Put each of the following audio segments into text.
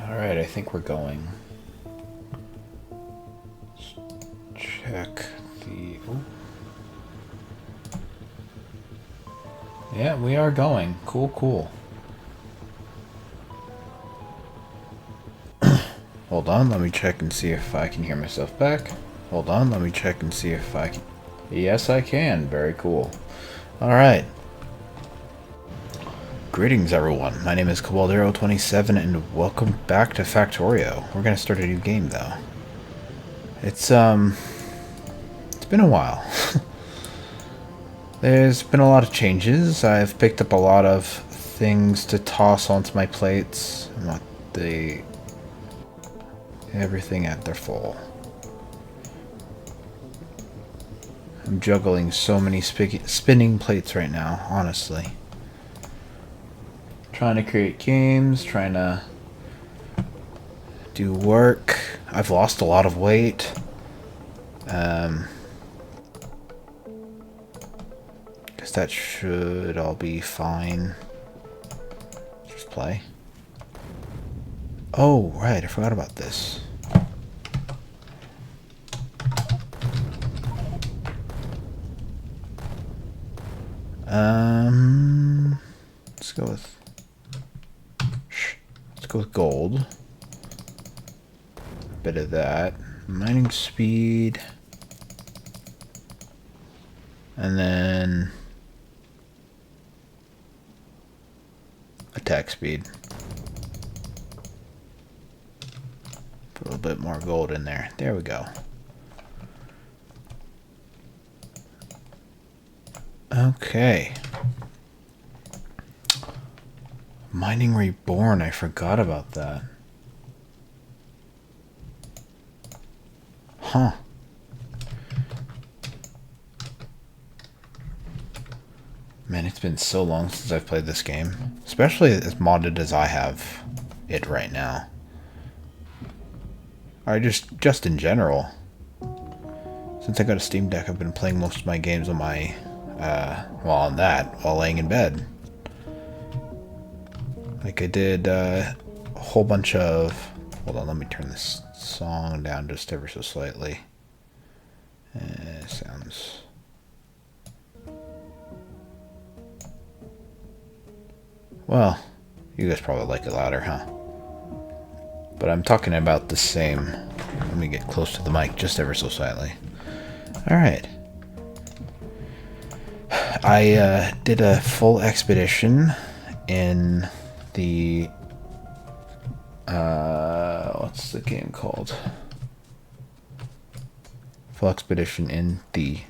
Alright, I think we're going. Check the... Ooh. Yeah, we are going. Cool, cool. Hold on, let me check and see if I can hear myself back. Hold on, let me check and see if I can... Yes, I can. Very cool. Alright. Greetings, everyone. My name is Cabaldero27, and welcome back to Factorio. We're gonna start a new game, though. It's been a while. There's been a lot of changes. I've picked up a lot of things to toss onto my plates. I want everything at their full. I'm juggling so many spinning plates right now, honestly. Trying to create games, trying to do work. I've lost a lot of weight. Guess that should all be fine. Just play. Oh, right, I forgot about this. Let's go with... Let's go with gold. A bit of that. Mining speed. And then... attack speed. Put a little bit more gold in there. There we go. Okay. Mining Reborn, I forgot about that. Huh. Man, it's been so long since I've played this game. Especially as modded as I have it right now. Or just in general. Since I got a Steam Deck, I've been playing most of my games on my... well, on that, while laying in bed. Like I did a whole bunch of... Hold on, let me turn this song down just ever so slightly. Sounds... Well, you guys probably like it louder, huh? But I'm talking about the same. Let me get close to the mic just ever so slightly. Alright. I did a full expedition in the... what's the game called? Full expedition in the ...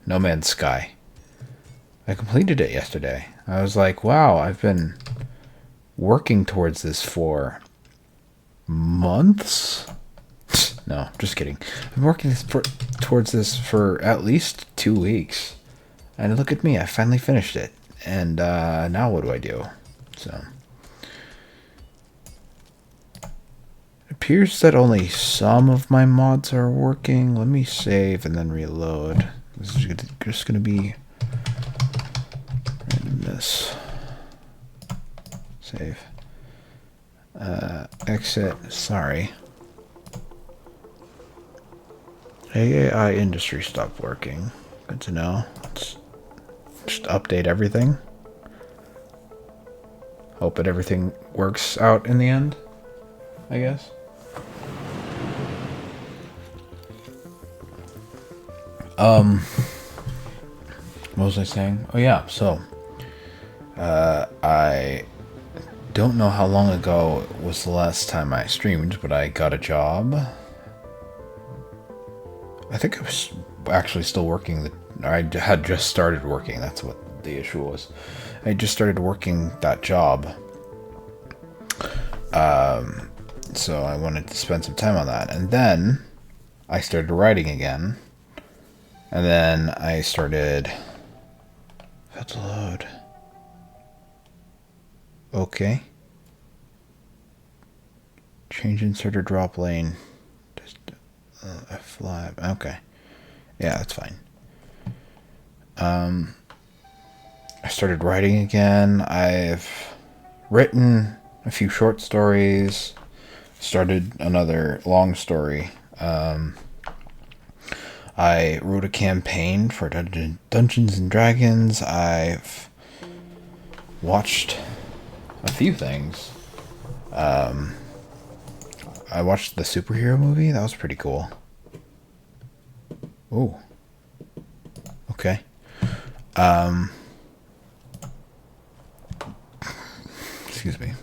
No Man's Sky. I completed it yesterday. I was like, wow, I've been working towards this for months? No, just kidding. I've been working towards this for at least 2 weeks. And look at me, I finally finished it. And now what do I do? So... It appears that only some of my mods are working. Let me save and then reload. This is just going to be... randomness. Save. Exit. Sorry. AAI Industry stopped working. Good to know. Let's just update everything. Hope that everything works out in the end, I guess. What was I saying? Oh yeah, so I don't know how long ago was the last time I streamed, but I got a job. I think I was actually still working. I had just started working. That's what the issue was. I just started working that job. So I wanted to spend some time on that. And then I started writing again. And then I started... Have to load. Okay. Change insert or drop lane. Just F5. Okay. Yeah, that's fine. I started writing again. I've written a few short stories, started another long story. I wrote a campaign for Dungeons and Dragons. I've watched a few things. I watched the superhero movie. That was pretty cool. Ooh. Okay. Excuse me.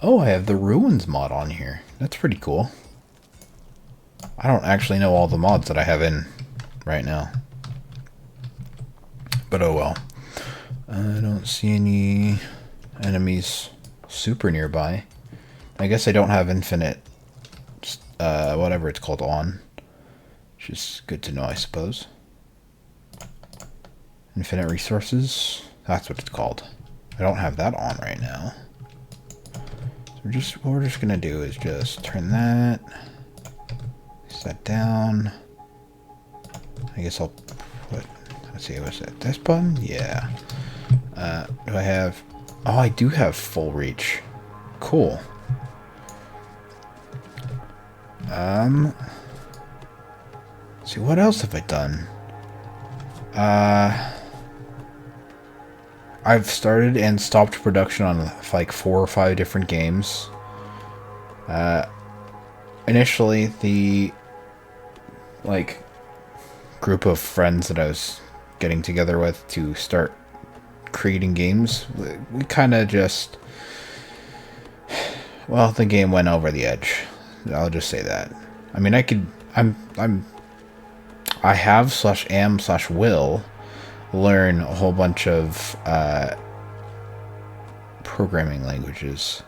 Oh, I have the Ruins mod on here. That's pretty cool. I don't actually know all the mods that I have in right now. But oh well. I don't see any enemies super nearby. I guess I don't have infinite, whatever it's called, on. Which is good to know, I suppose. Infinite resources? That's what it's called. I don't have that on right now. So what we're just gonna do is just turn that, set down. I guess I'll put, let's see, what's that? This button? Yeah. Do I have, oh, I do have full reach. Cool. Let's see, what else have I done? I've started and stopped production on like 4 or 5 different games. Initially, the like group of friends that I was getting together with to start creating games, we kind of just, well, the game went over the edge. I'll just say that. I mean, I have/am/will learn a whole bunch of programming languages.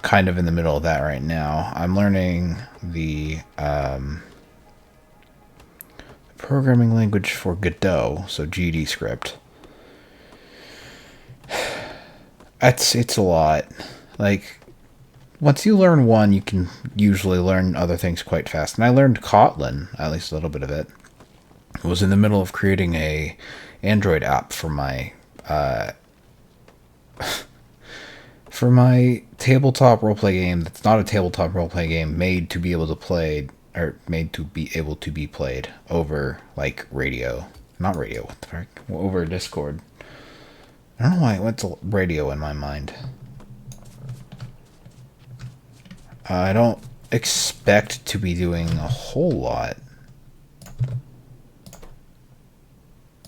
Kind of in the middle of that right now. I'm learning the programming language for Godot, so GD script. It's a lot. Like, once you learn one, you can usually learn other things quite fast. And I learned Kotlin, at least a little bit of it. I was in the middle of creating a Android app for my tabletop roleplay game that's not a tabletop roleplay game, made to be able to be played over like radio. Not radio, what the fuck? Over Discord. I don't know why it went to radio in my mind. I don't expect to be doing a whole lot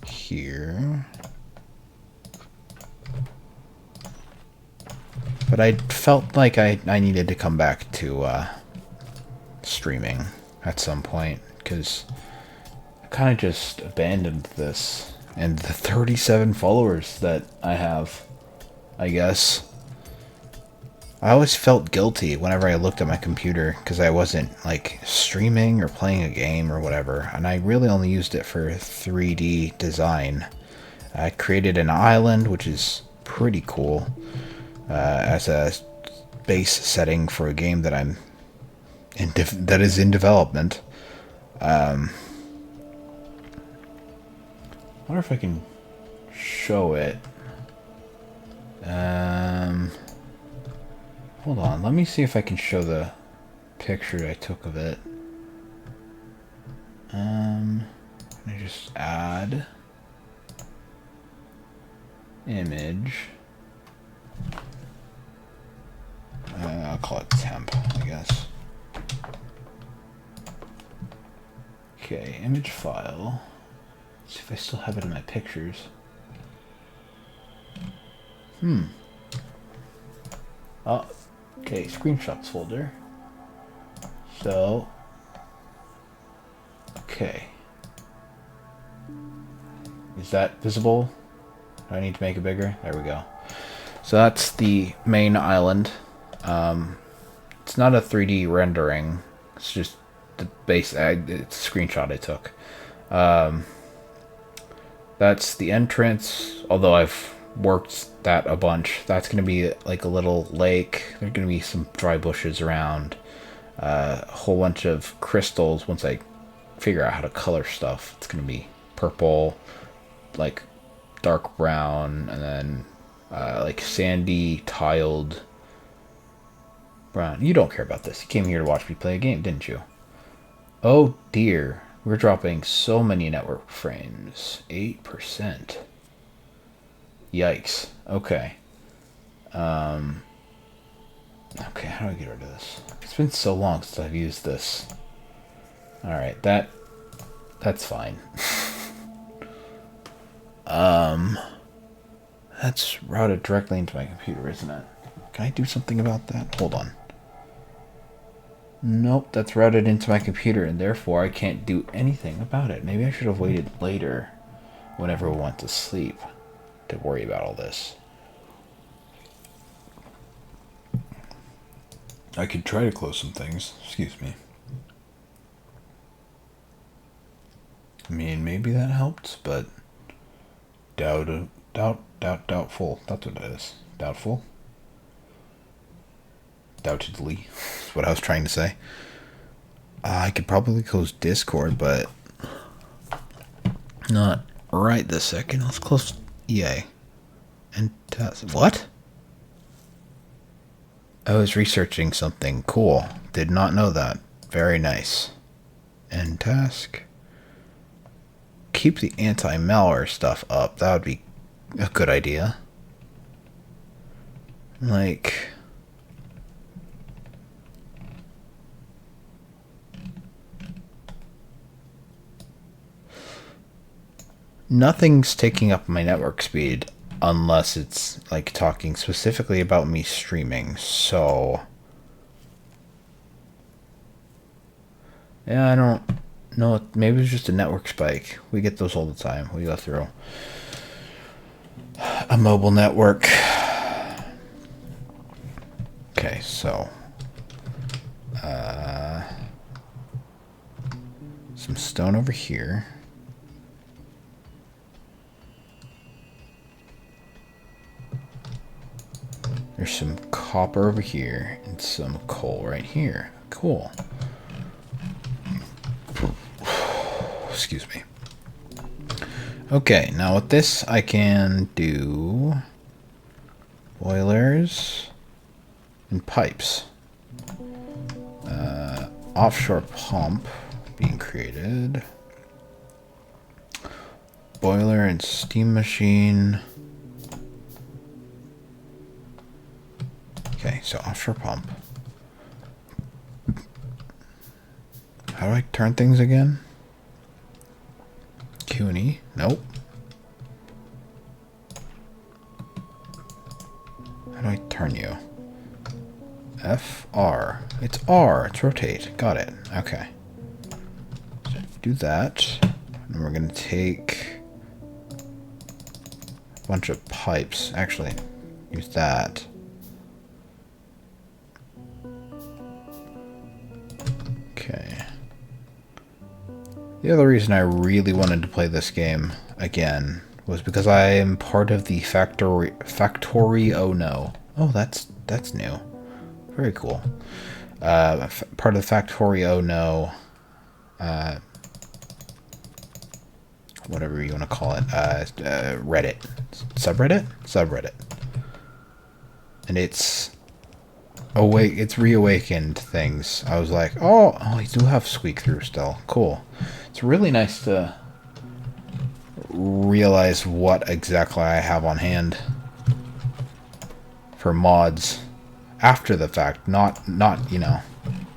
here. But I felt like I needed to come back to streaming at some point, because I kind of just abandoned this. And the 37 followers that I have, I guess. I always felt guilty whenever I looked at my computer because I wasn't like streaming or playing a game or whatever, and I really only used it for 3D design. I created an island, which is pretty cool, as a base setting for a game that that is in development. I wonder if I can show it. Hold on, let me see if I can show the picture I took of it. Let me just add image. I'll call it temp, I guess. Okay, image file. Let's see if I still have it in my pictures. Oh, okay, screenshots folder. So, okay. Is that visible? Do I need to make it bigger? There we go. So that's the main island. It's not a 3D rendering. It's just the base. It's a screenshot I took. That's the entrance. Although I've worked that a bunch. That's going to be like a little lake. There's going to be some dry bushes around. A whole bunch of crystals once I figure out how to color stuff. It's gonna be purple, like dark brown, and then like sandy tiled brown. You don't care about this. You came here to watch me play a game, didn't you? Oh dear, we're dropping so many network frames. 8%. Yikes. Okay. Okay, how do I get rid of this? It's been so long since I've used this. Alright, that's fine. That's routed directly into my computer, isn't it? Can I do something about that? Hold on. Nope, that's routed into my computer, and therefore I can't do anything about it. Maybe I should have waited later, whenever we went to sleep, to worry about all this. I could try to close some things. Excuse me. I mean, maybe that helped, but doubtful. That's what it is. Doubtful. Doubtedly. That's what I was trying to say. I could probably close Discord, but not right this second. Let's close EA. And what? I was researching something. Cool. Did not know that. Very nice. End task. Keep the anti-malware stuff up. That would be a good idea. Like, nothing's taking up my network speed unless it's like talking specifically about me streaming. So yeah, I don't know. Maybe it's just a network spike. We get those all the time. We go through a mobile network. Okay, so some stone over here. There's some copper over here and some coal right here. Cool. Excuse me. Okay, now with this I can do boilers and pipes. Offshore pump being created. Boiler and steam machine. Okay, so offshore pump. How do I turn things again? Q and E? Nope. How do I turn you? F, R. It's R. It's rotate. Got it. Okay. So do that. And we're going to take a bunch of pipes. Actually, use that. Okay. The other reason I really wanted to play this game again was because I am part of the Factorio. No. Oh, that's new. Very cool. Part of the Factorio. No. Whatever you want to call it. Reddit. Subreddit? Subreddit. And it's reawakened things. I was like, oh, you do have squeak through still. Cool. It's really nice to realize what exactly I have on hand for mods after the fact, not you know,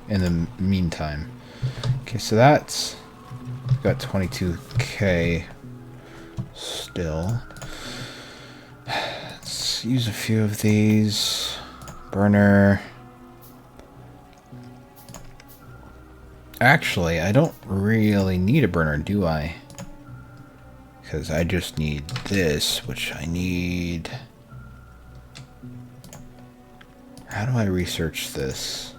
in the meantime. Okay, so that's got 22k still. Let's use a few of these. Burner. Actually, I don't really need a burner, do I? Because I just need this, which I need. How do I research this?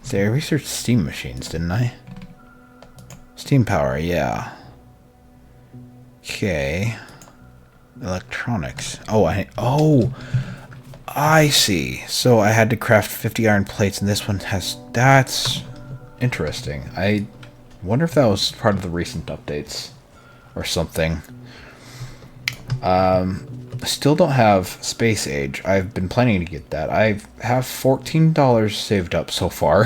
See, I researched steam machines, didn't I? Steam power, yeah. Okay. Electronics. Oh, I see. So I had to craft 50 iron plates, and this one has... That's interesting. I wonder if that was part of the recent updates or something. I still don't have Space Age. I've been planning to get that. I have $14 saved up so far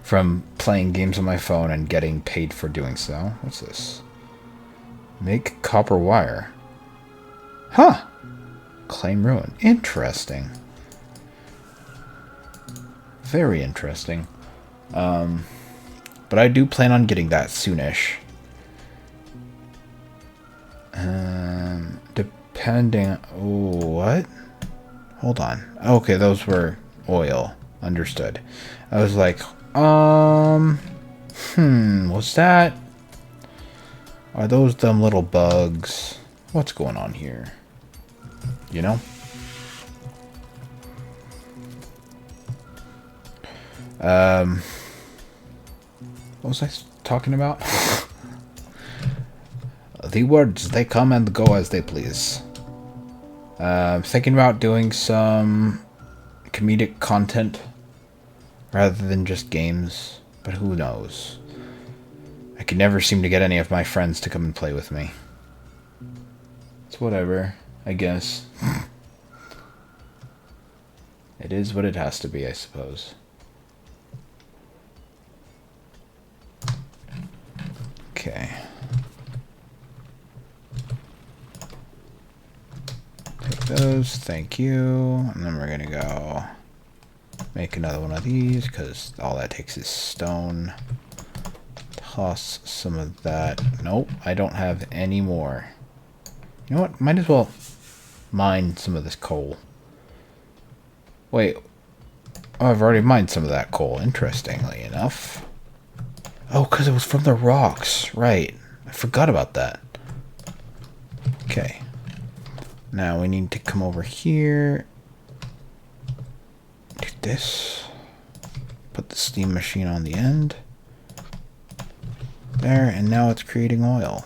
from playing games on my phone and getting paid for doing so. What's this? Make copper wire. Huh. Claim ruin. Interesting. Very interesting. But I do plan on getting that soonish. Depending... Oh, what? Hold on. Okay, those were oil. Understood. I was like, what's that? Are those them little bugs? What's going on here? You know? What was I talking about? The words, they come and go as they please. Thinking about doing some comedic content rather than just games, but who knows? I can never seem to get any of my friends to come and play with me. It's whatever, I guess. It is what it has to be, I suppose. Okay. Take those, thank you. And then we're gonna go make another one of these, because all that takes is stone. Toss some of that. Nope, I don't have any more. You know what? Might as well mine some of this coal. Wait. Oh, I've already mined some of that coal, interestingly enough. Oh, because it was from the rocks. Right. I forgot about that. Okay. Now we need to come over here. Do this. Put the steam machine on the end. There, and now it's creating oil.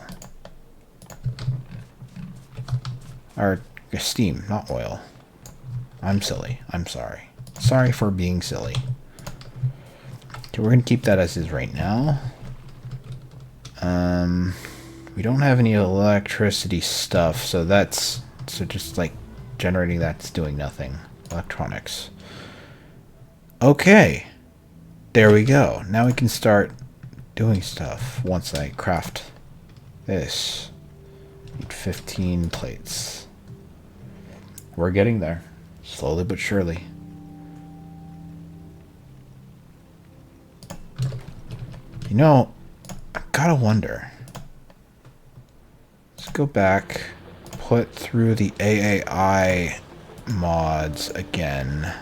Or steam, not oil. I'm silly. I'm sorry. Sorry for being silly. Okay, we're going to keep that as is right now. We don't have any electricity stuff, so that's... So just, like, generating that's doing nothing. Electronics. Okay. There we go. Now we can start doing stuff once I craft this. Need 15 plates. We're getting there. Slowly but surely. You know, I gotta wonder. Let's go back. Put through the AAI mods again.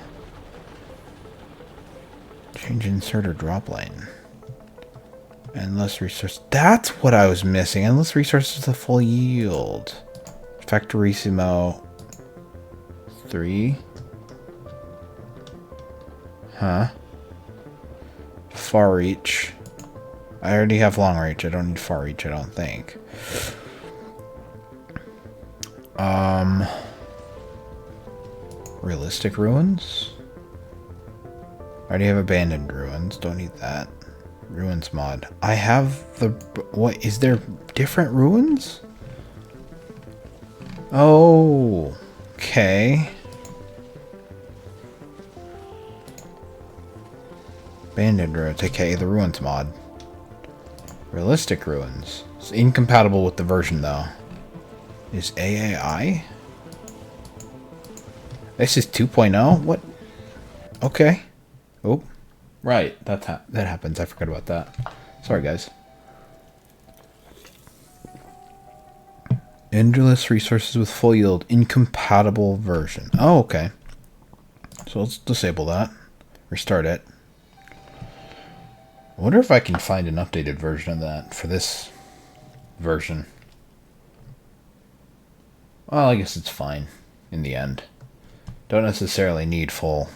Change insert or drop lane. Endless resource. That's what I was missing. Endless resources to full yield. Factorissimo 3. Huh? Far reach. I already have long reach. I don't need far reach, I don't think. Realistic ruins? I already have abandoned ruins. Don't need that. Ruins mod. I have the... What? Is there different ruins? Oh. Okay. Abandoned ruins. Okay, the ruins mod. Realistic ruins. It's incompatible with the version, though. Is AAI? This is 2.0? What? Okay. Oh. Right. That happens. I forgot about that. Sorry, guys. Endless resources with full yield. Incompatible version. Oh, okay. So let's disable that. Restart it. I wonder if I can find an updated version of that for this version. Well, I guess it's fine in the end. Don't necessarily need full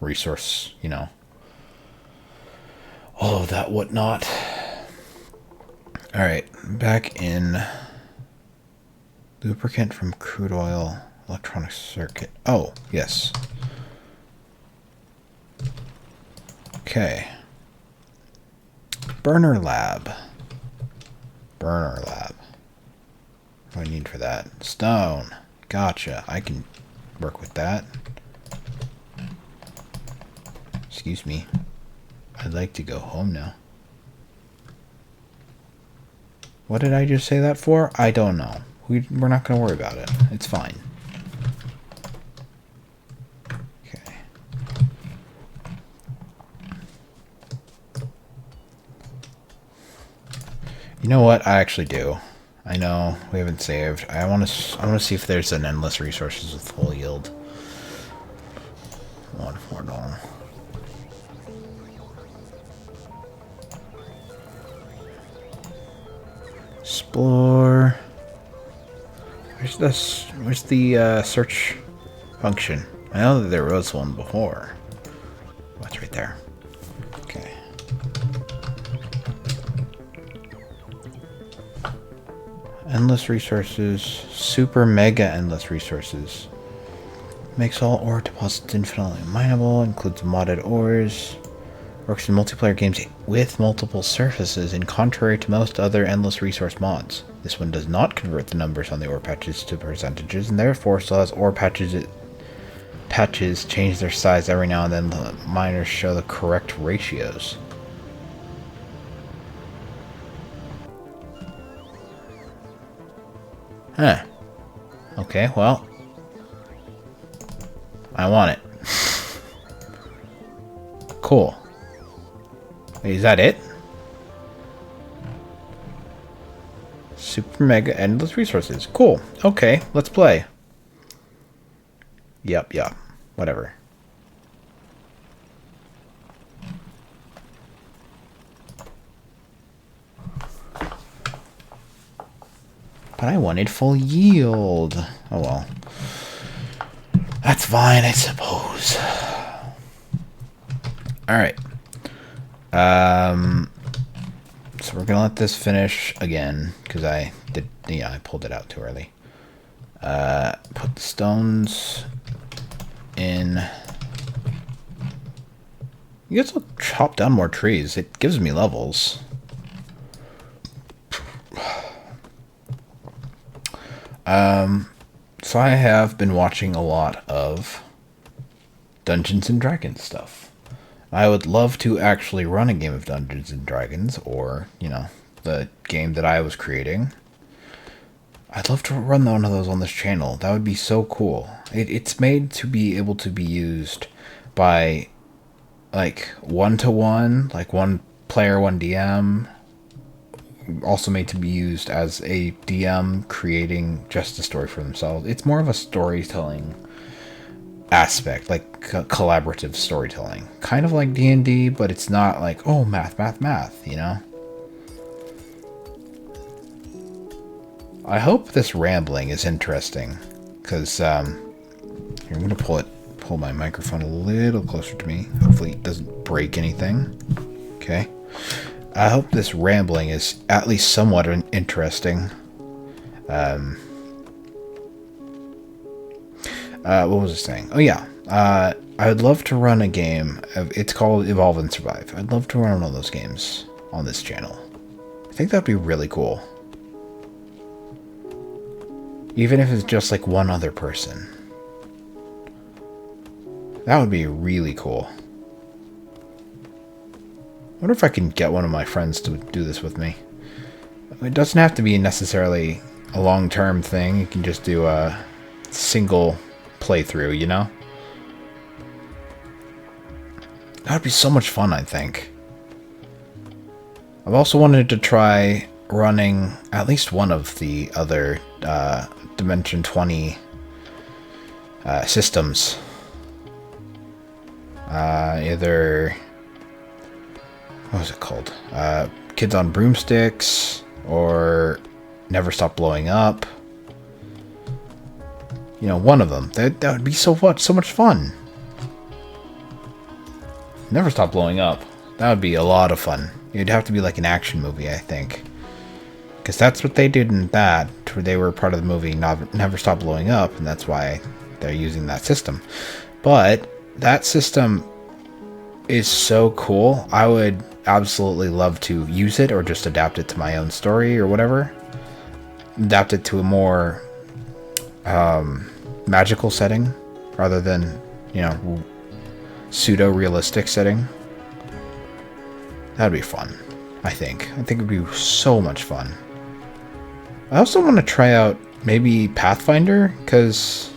resource, you know. All of that whatnot. Alright, back in lubricant from crude oil. Electronic circuit. Oh, yes. Okay. Burner lab. Burner lab. What do I need for that? Stone. Gotcha. I can work with that. Excuse me. I'd like to go home now. What did I just say that for? I don't know. We're not going to worry about it. It's fine. Okay. You know what? I actually do. I know we haven't saved. I want to see if there's an endless resources with full yield. $1 Explore. Where's the search function? I know that there was one before. Oh, it's right there. Okay. Endless resources. Super mega endless resources. Makes all ore deposits infinitely mineable. Includes modded ores. Works in multiplayer games with multiple surfaces, and contrary to most other endless resource mods. This one does not convert the numbers on the ore patches to percentages, and therefore still has ore patches change their size every now and then. The miners show the correct ratios. Huh. Okay, well. I want it. Cool. Is that it? Super mega endless resources. Cool. Okay, let's play. Yep. Whatever. But I wanted full yield. Oh well. That's fine, I suppose. Alright. So we're gonna let this finish again, because I pulled it out too early. Put the stones in. You guys will chop down more trees. It gives me levels. So I have been watching a lot of Dungeons and Dragons stuff. I would love to actually run a game of Dungeons and Dragons, or, you know, the game that I was creating. I'd love to run one of those on this channel. That would be so cool. It's made to be able to be used by, like, one-to-one, like one player, one DM. Also made to be used as a DM creating just a story for themselves. It's more of a storytelling aspect, like collaborative storytelling. Kind of like D&D, but it's not like, oh, math, you know? I hope this rambling is interesting, because I'm going to pull my microphone a little closer to me. Hopefully it doesn't break anything. Okay. I hope this rambling is at least somewhat interesting. What was I saying? Oh yeah, I would love to run a game. It's called Evolve and Survive. I'd love to run one of those games on this channel. I think that'd be really cool. Even if it's just like one other person. That would be really cool. I wonder if I can get one of my friends to do this with me. It doesn't have to be necessarily a long-term thing. You can just do a single playthrough, you know? That would be so much fun, I think. I've also wanted to try running at least one of the other Dimension 20 systems. Either... what was it called? Kids on Broomsticks, or Never Stop Blowing Up. You know, one of them. That would be so much fun. Never Stop Blowing Up. That would be a lot of fun. It'd have to be like an action movie, I think. Because that's what they did in that. They were part of the movie Never Stop Blowing Up, and that's why they're using that system. But that system is so cool. I would absolutely love to use it or just adapt it to my own story or whatever. Adapt it to a more magical setting rather than, pseudo-realistic setting. That'd be fun, I think. I think it'd be so much fun. I also want to try out maybe Pathfinder, because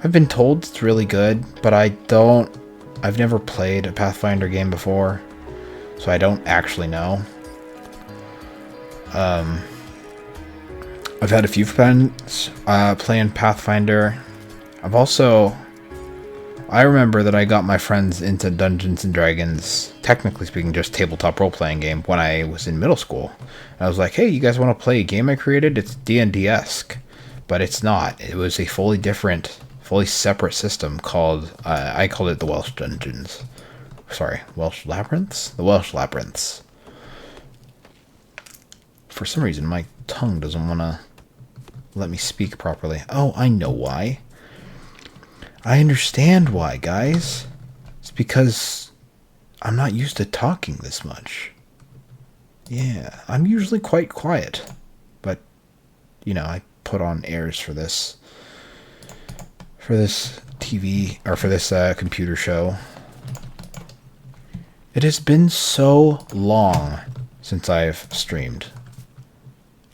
I've been told it's really good, but I've never played a Pathfinder game before, so I don't actually know. I've had a few friends playing Pathfinder. I remember that I got my friends into Dungeons and Dragons, technically speaking, just tabletop role-playing game, when I was in middle school. And I was like, hey, you guys want to play a game I created? It's D&D-esque. But it's not. It was a fully different, fully separate system called, I called it the Welsh Dungeons. Sorry, Welsh Labyrinths? The Welsh Labyrinths. For some reason, my tongue doesn't want to let me speak properly. Oh, I know why. I understand why, guys. It's because I'm not used to talking this much. Yeah, I'm usually quite quiet. But, I put on airs for this TV, or for this computer show. It has been so long since I've streamed.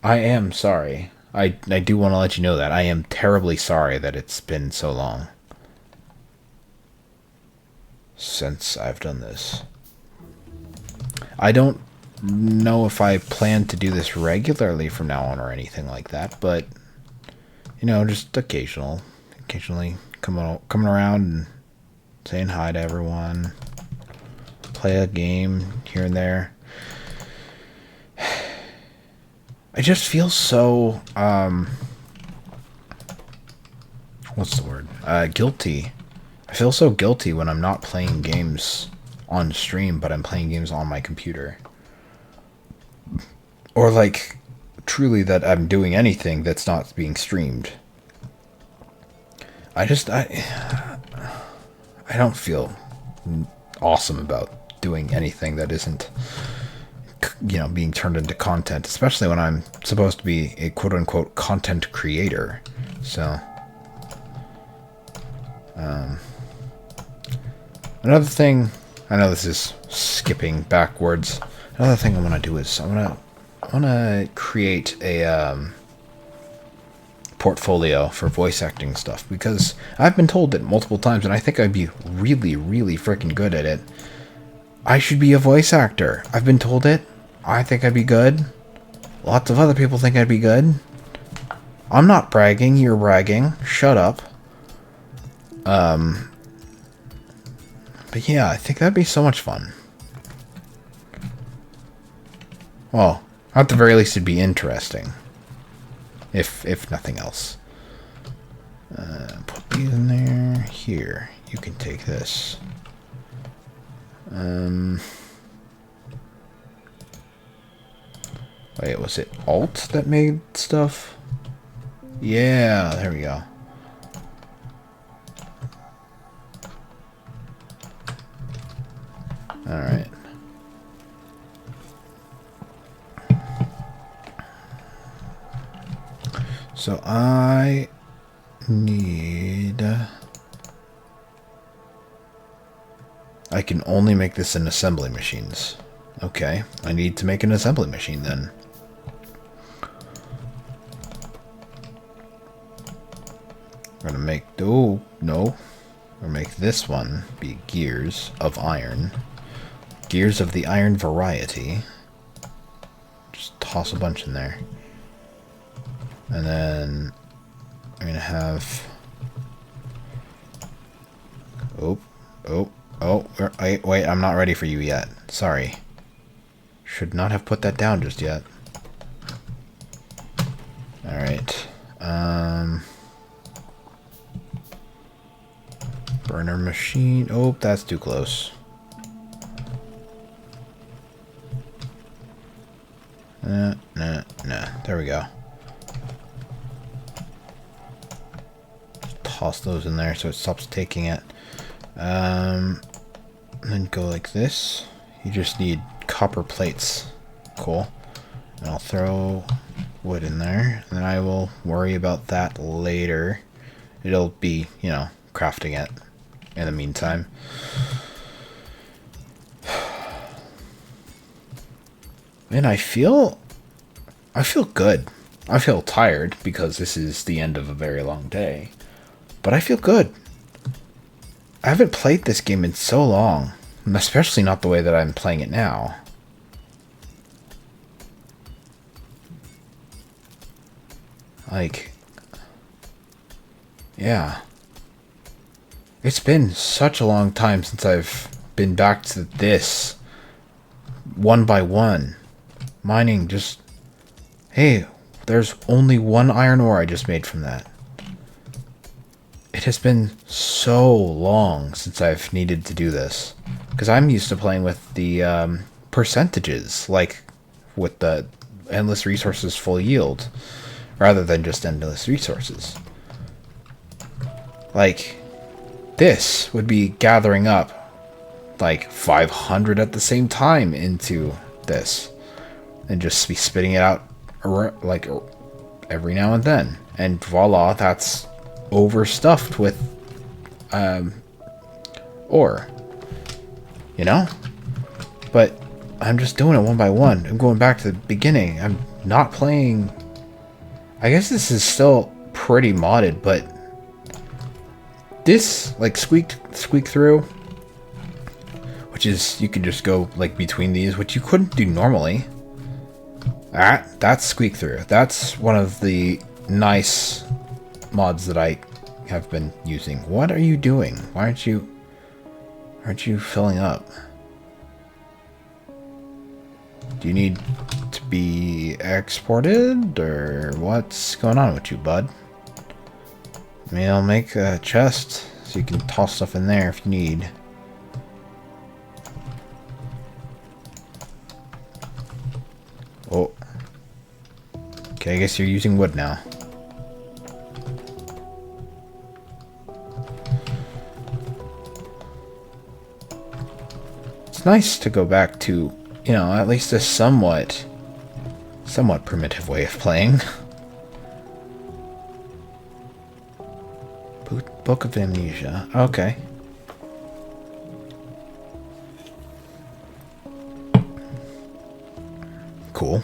I am sorry. I do want to let you know that. I am terribly sorry that it's been so long since I've done this. I don't know if I plan to do this regularly from now on or anything like that, but just occasionally coming around and saying hi to everyone, play a game here and there. I just feel so what's the word? Guilty. I feel so guilty when I'm not playing games on stream, but I'm playing games on my computer. Or truly that I'm doing anything that's not being streamed. I don't feel awesome about doing anything that isn't, being turned into content, especially when I'm supposed to be a quote-unquote content creator. So, another thing, I know this is skipping backwards. Another thing I want to do is I want to create a portfolio for voice acting stuff, because I've been told it multiple times, and I think I'd be really, really freaking good at it. I should be a voice actor. I've been told it. I think I'd be good. Lots of other people think I'd be good. I'm not bragging. You're bragging. Shut up. But yeah, I think that'd be so much fun. Well, at the very least, it'd be interesting. If nothing else. Put these in there. Here, you can take this. Wait, was it Alt that made stuff? Yeah, there we go. Alright. So I need... I can only make this in assembly machines. Okay, I need to make an assembly machine then. I'm gonna make... Oh, no. We're gonna make this one be gears of iron. Gears of the iron variety. Just toss a bunch in there. And then I'm gonna have... Oh, wait, I'm not ready for you yet. Sorry. Should not have put that down just yet. Alright. Burner machine. Oh, that's too close. No. There we go. Just toss those in there so it stops taking it. And then go like this. You just need copper plates. Cool. And I'll throw wood in there. And then I will worry about that later. It'll be, you know, crafting it in the meantime. And I feel good. I feel tired because this is the end of a very long day. But I feel good. I haven't played this game in so long. Especially not the way that I'm playing it now. Like, yeah. It's been such a long time since I've been back to this. One by one. Mining just... Hey, there's only one iron ore I just made from that. It has been so long since I've needed to do this. Because I'm used to playing with the percentages, like with the endless resources full yield, rather than just endless resources. Like, this would be gathering up like 500 at the same time into this. And just be spitting it out like every now and then. And voila, that's overstuffed with ore. You know? But I'm just doing it one by one. I'm going back to the beginning. I'm not playing... I guess this is still pretty modded, but this, like, squeak through, which is, you can just go, like, between these, which you couldn't do normally. That's squeak through. That's one of the nice mods that I have been using. What are you doing? Why aren't you filling up? Do you need to be exported, or what's going on with you, bud? I mean, I'll make a chest so you can toss stuff in there if you need. Oh. Okay, I guess you're using wood now. It's nice to go back to, you know, at least a somewhat primitive way of playing. Book of Amnesia. Okay. Cool.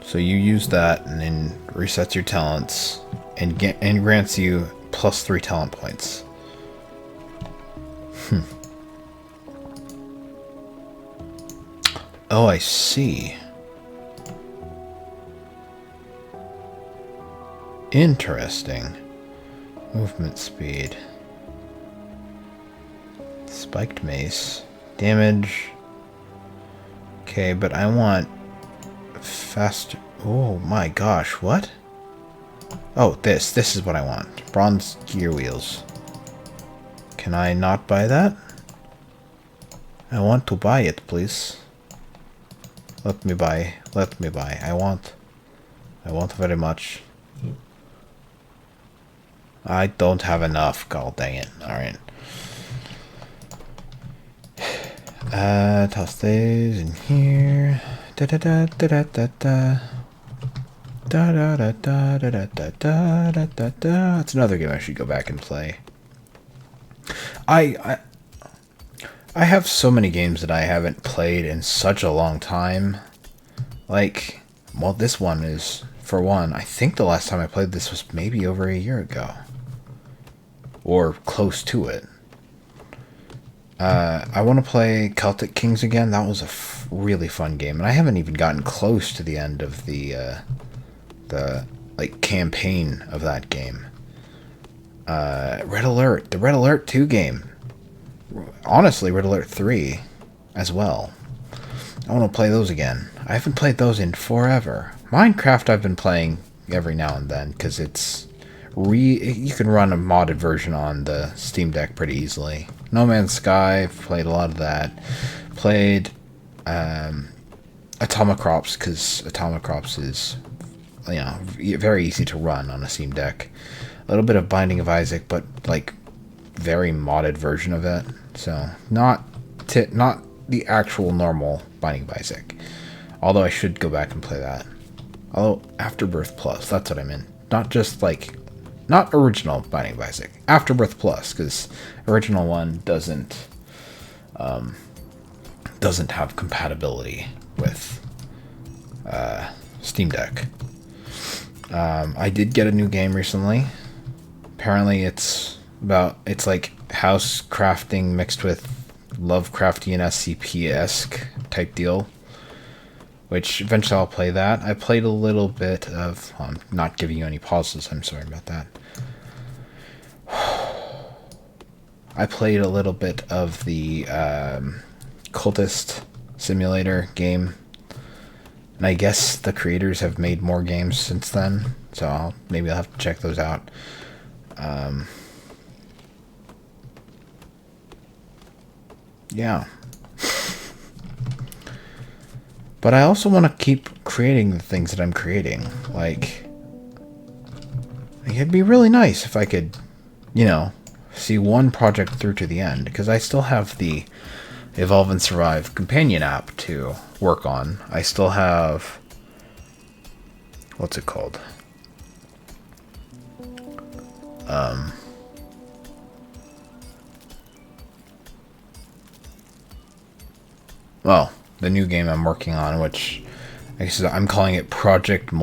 So you use that and then resets your talents and grants you +3 talent points. Oh, I see. Interesting. Movement speed. Spiked mace. Damage. Okay, but I want fast. Oh my gosh, what? Oh, this is what I want. Bronze gear wheels. Can I not buy that? I want to buy it, please. Let me buy. I want very much. I don't have enough. God dang it. Alright. Toss these in here. Da da da da da da da. Da da da da da da da da da da da. It's another game I should go back and play. I have so many games that I haven't played in such a long time. Like, well, this one is, for one, I think the last time I played this was maybe over a year ago. Or close to it. I want to play Celtic Kings again. That was a really fun game. And I haven't even gotten close to the end of the like, campaign of that game. Red Alert. The Red Alert 2 game. Honestly, Red Alert 3 as well. I want to play those again. I haven't played those in forever. Minecraft I've been playing every now and then, because it's you can run a modded version on the Steam Deck pretty easily. No Man's Sky, I've played a lot of that. Played a Atomic Crops, because Atomic Crops is, very easy to run on a Steam Deck. A little bit of Binding of Isaac, but like very modded version of it. So not the actual normal Binding of Isaac. Although I should go back and play that. Although Afterbirth Plus, that's what I meant. Not just like, not original Binding of Isaac. Afterbirth Plus, because original one doesn't have compatibility with Steam Deck. I did get a new game recently. Apparently it's like house crafting mixed with Lovecraftian SCP-esque type deal. Which eventually I'll play that. I played a little bit of... I'm not giving you any pauses, I'm sorry about that. I played a little bit of the Cultist Simulator game. And I guess the creators have made more games since then. So maybe I'll have to check those out. Yeah. But I also want to keep creating the things that I'm creating. Like, it'd be really nice if I could, see one project through to the end. Because I still have the Evolve and Survive companion app to work on. I still have... What's it called? Well, the new game I'm working on, which I guess I'm calling it Project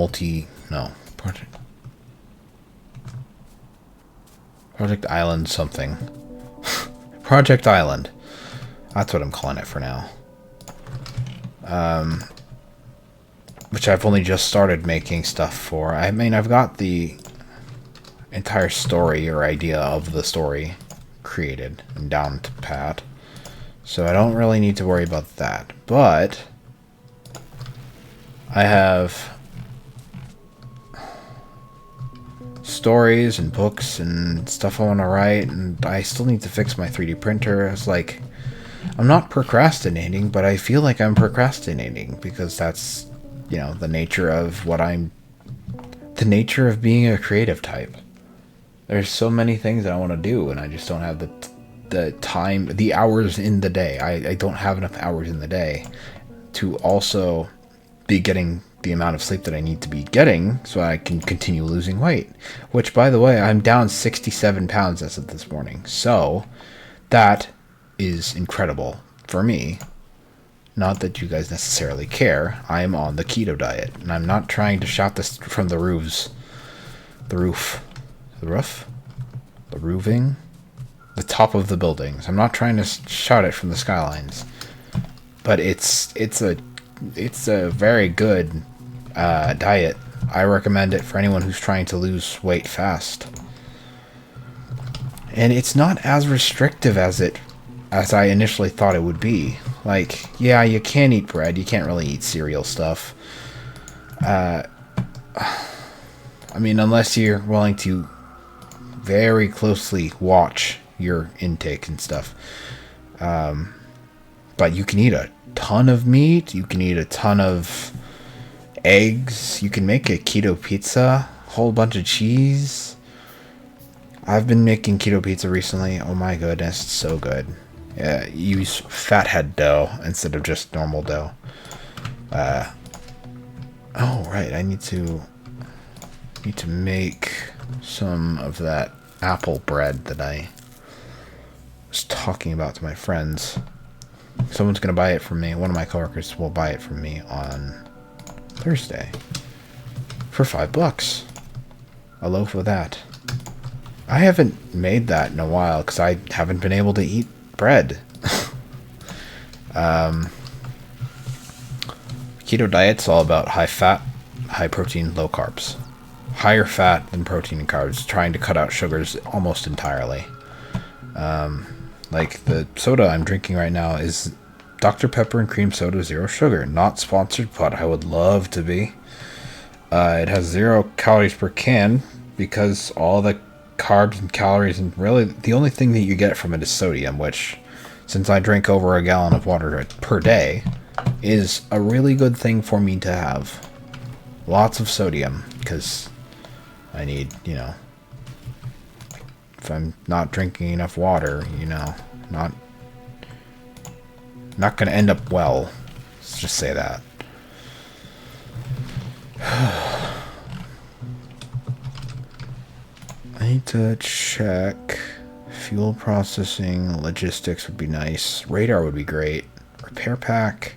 Island something. Project Island. That's what I'm calling it for now. Which I've only just started making stuff for. I mean, I've got the entire story or idea of the story created and down to pat. So I don't really need to worry about that. But I have stories and books and stuff I want to write, and I still need to fix my 3D printer. It's like, I'm not procrastinating, but I feel like I'm procrastinating because that's, the nature of the nature of being a creative type. There's so many things that I want to do, and I just don't have the time, the hours in the day. I don't have enough hours in the day to also be getting the amount of sleep that I need to be getting so I can continue losing weight. Which, by the way, I'm down 67 pounds as of this morning. So, that is incredible for me. Not that you guys necessarily care. I'm on the keto diet, and I'm not trying to shout this from the roofs. The roofing? The top of the buildings. I'm not trying to shout it from the skylines. But it's a very good diet. I recommend it for anyone who's trying to lose weight fast. And it's not as restrictive as I initially thought it would be. Like, yeah, you can eat bread. You can't really eat cereal stuff. I mean, unless you're willing to very closely watch your intake and stuff. But you can eat a ton of meat. You can eat a ton of eggs. You can make a keto pizza. A whole bunch of cheese. I've been making keto pizza recently. Oh my goodness, it's so good. Use fathead dough instead of just normal dough. Oh right, I need to make some of that apple bread that I was talking about to my friends. Someone's gonna buy it from me. One of my coworkers will buy it from me on Thursday for $5. A loaf of that. I haven't made that in a while because I haven't been able to eat bread. Keto diet's all about high fat, high protein, low carbs. Higher fat than protein and carbs, trying to cut out sugars almost entirely. Like the soda I'm drinking right now is Dr. Pepper and cream soda, 0 sugar. Not sponsored, but I would love to be. It has 0 calories per can because all the carbs and calories, and really the only thing that you get from it is sodium, which, since I drink over a gallon of water per day, is a really good thing for me to have. Lots of sodium, because I need, you know, if I'm not drinking enough water, you know, not gonna end up well. Let's just say that. I need to check. Fuel processing, logistics would be nice. Radar would be great. Repair pack,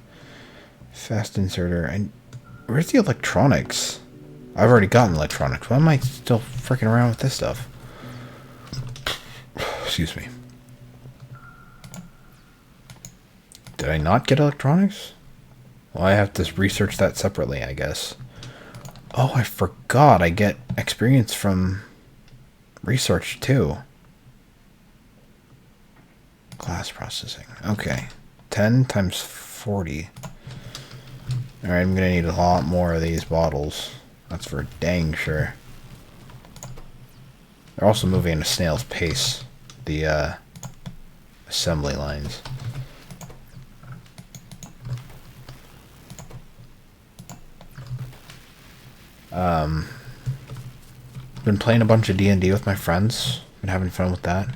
fast inserter, and where's the electronics? I've already gotten electronics. Why am I still freaking around with this stuff? Excuse me. Did I not get electronics? Well, I have to research that separately, I guess. Oh, I forgot. I get experience from research too. Glass processing. Okay. 10 times 40. Alright, I'm gonna need a lot more of these bottles. That's for dang sure. They're also moving at a snail's pace. The assembly lines. Been playing a bunch of D&D with my friends. Been having fun with that.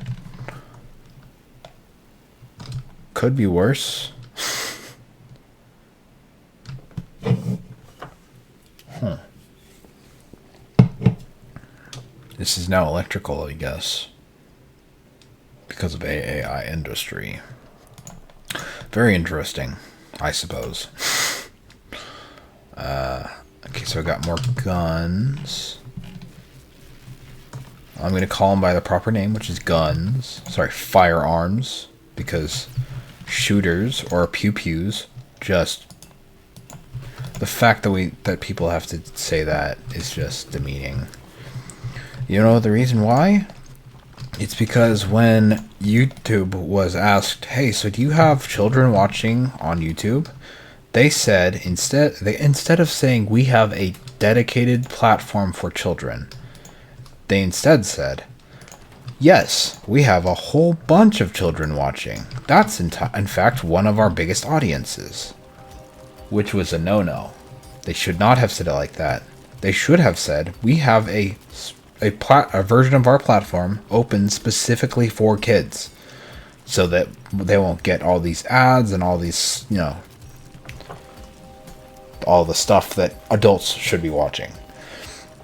Could be worse. Huh. This is now electrical, I guess. Because of AI industry. Very interesting, I suppose. Okay, so I got more guns. I'm going to call them by the proper name, which is guns. Sorry, firearms. Because shooters or pew-pews, just... The fact that people have to say that is just demeaning. You know the reason why? It's because when YouTube was asked, hey, so do you have children watching on YouTube? They said, instead of saying we have a dedicated platform for children, they instead said, yes, we have a whole bunch of children watching. That's in fact one of our biggest audiences. Which was a no-no. They should not have said it like that. They should have said, we have a version of our platform open specifically for kids. So that they won't get all these ads and all these, you know, all the stuff that adults should be watching.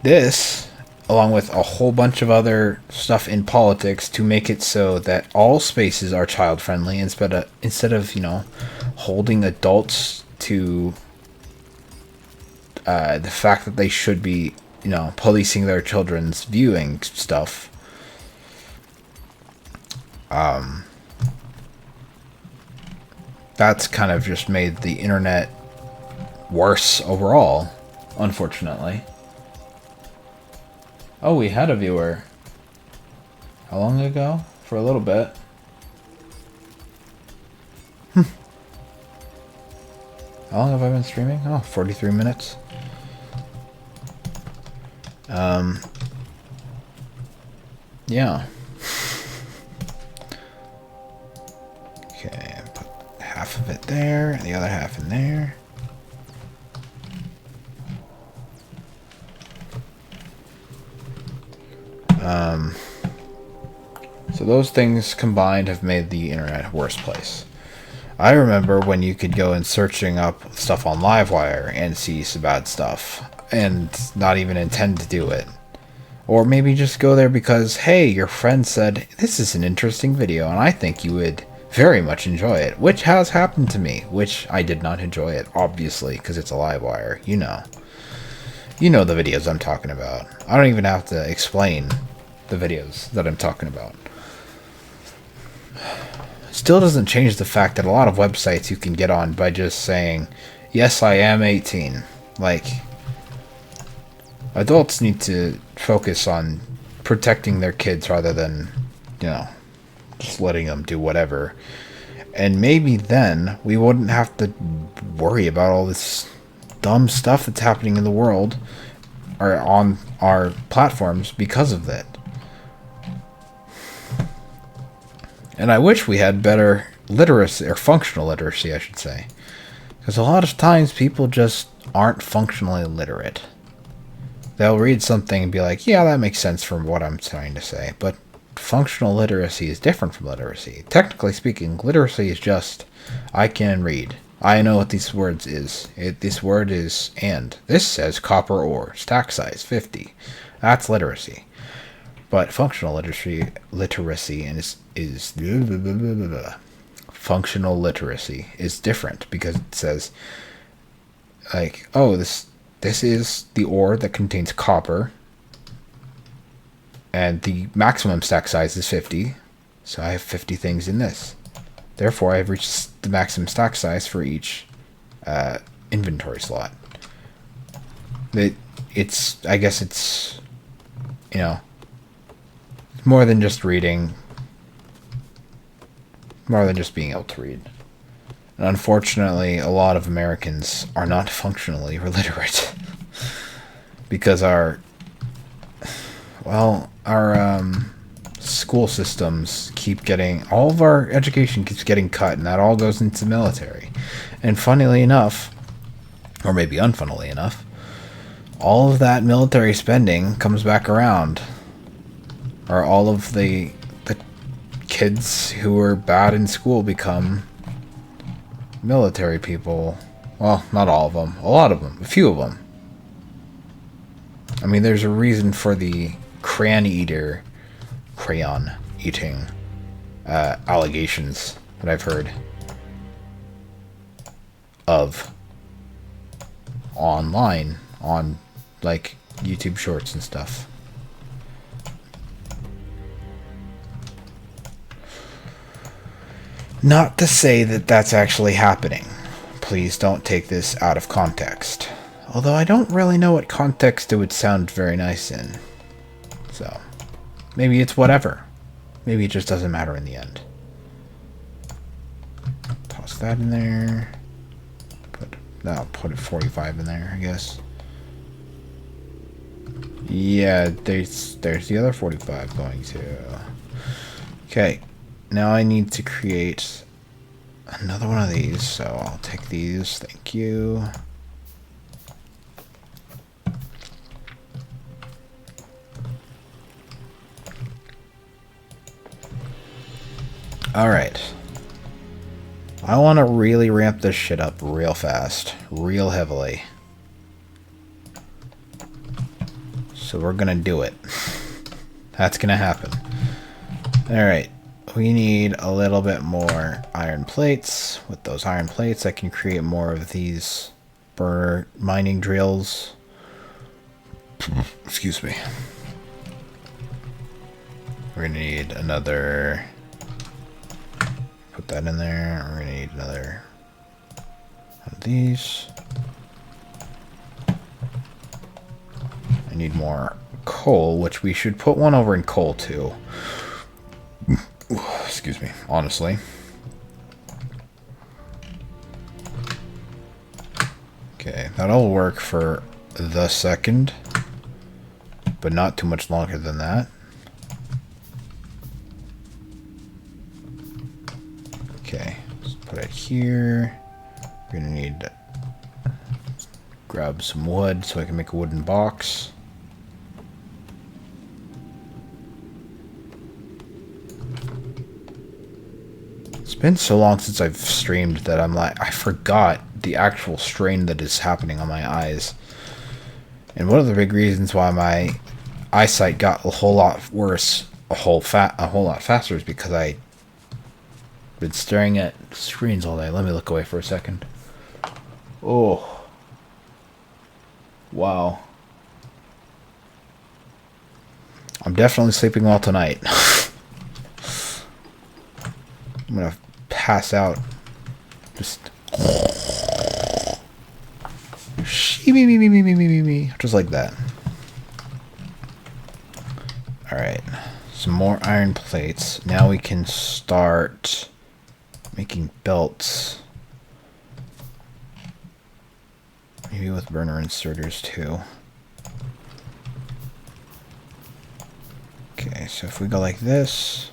This, along with a whole bunch of other stuff in politics to make it so that all spaces are child-friendly instead of, you know, holding adults to the fact that they should be, you know, policing their children's viewing stuff. That's kind of just made the internet worse overall, unfortunately. Oh, we had a viewer. How long ago? For a little bit. How long have I been streaming? Oh, 43 minutes. Yeah. Okay, put half of it there, and the other half in there. So those things combined have made the internet a worse place. I remember when you could go and searching up stuff on Livewire and see some bad stuff and not even intend to do it. Or maybe just go there because, hey, your friend said, this is an interesting video and I think you would very much enjoy it, which has happened to me, which I did not enjoy it, obviously, because it's a Livewire, you know. You know the videos I'm talking about. I don't even have to explain the videos that I'm talking about. Still doesn't change the fact that a lot of websites you can get on by just saying, yes, I am 18. Like, adults need to focus on protecting their kids rather than, you know, just letting them do whatever. And maybe then we wouldn't have to worry about all this dumb stuff that's happening in the world or on our platforms because of that. And I wish we had better literacy, or functional literacy, I should say. Because a lot of times people just aren't functionally literate. They'll read something and be like, yeah, that makes sense from what I'm trying to say. But functional literacy is different from literacy. Technically speaking, literacy is just, I can read. I know what these words is. This word is and. This says copper ore. Stack size 50. That's literacy. But functional literacy is functional literacy is different because it says like, oh, this is the ore that contains copper, and the maximum stack size is 50, so I have 50 things in this. Therefore, I have reached the maximum stack size for each inventory slot. I guess it's, you know, more than just reading, more than just being able to read. And unfortunately, a lot of Americans are not functionally illiterate because our school systems keep getting, all of our education keeps getting cut, and that all goes into the military. And funnily enough, or maybe unfunnily enough, all of that military spending comes back around. Or all of the kids who were bad in school become military people. Well, not all of them. A lot of them. A few of them. I mean, there's a reason for the crayon eating allegations that I've heard of online on like YouTube shorts and stuff. Not to say that that's actually happening. Please don't take this out of context. Although I don't really know what context it would sound very nice in. So, maybe it's whatever. Maybe it just doesn't matter in the end. Toss that in there. I'll put it 45 in there, I guess. Yeah, there's the other 45 going to. Okay. Now I need to create another one of these, so I'll take these. Thank you. Alright. I want to really ramp this shit up real fast. Real heavily. So we're gonna do it. That's gonna happen. Alright. We need a little bit more iron plates. With those iron plates, I can create more of these burner mining drills. Excuse me. We're gonna need another. Put that in there. We're gonna need another one of these. I need more coal, which we should put one over in coal too. Excuse me, honestly. Okay, that'll work for the second, but not too much longer than that. Okay, let's put it here. We're gonna need to grab some wood so I can make a wooden box. It's been so long since I've streamed that I'm like, I forgot the actual strain that is happening on my eyes. And one of the big reasons why my eyesight got a whole lot worse, a whole lot faster, is because I've been staring at screens all day. Let me look away for a second. Oh. Wow. I'm definitely sleeping well tonight. I'm gonna pass out. Just just like that. Alright. Some more iron plates. Now we can start making belts. Maybe with burner inserters too. Okay, so if we go like this,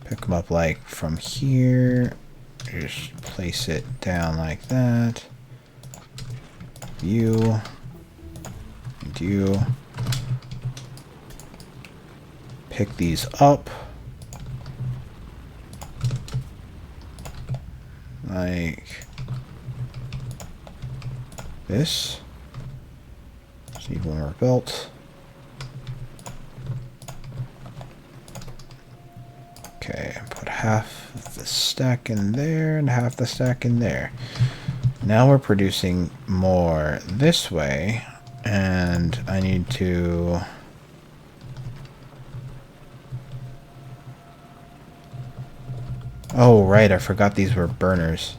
pick them up like from here, just place it down like that. You and you pick these up like this. Just need one more belt. Okay, put half of the stack in there and half the stack in there. Now we're producing more this way, and I need to... Oh, right, I forgot these were burners.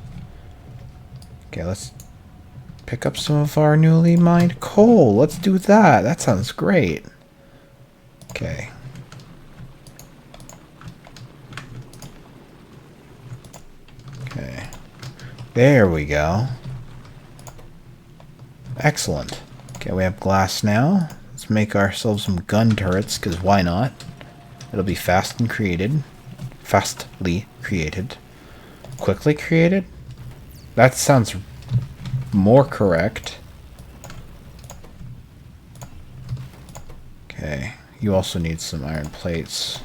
Okay, let's pick up some of our newly mined coal. Let's do that. That sounds great. Okay. Okay. There we go. Excellent. Okay, we have glass now. Let's make ourselves some gun turrets, because why not? It'll be fast and created. Fastly created. Quickly created? That sounds more correct. Okay, you also need some iron plates.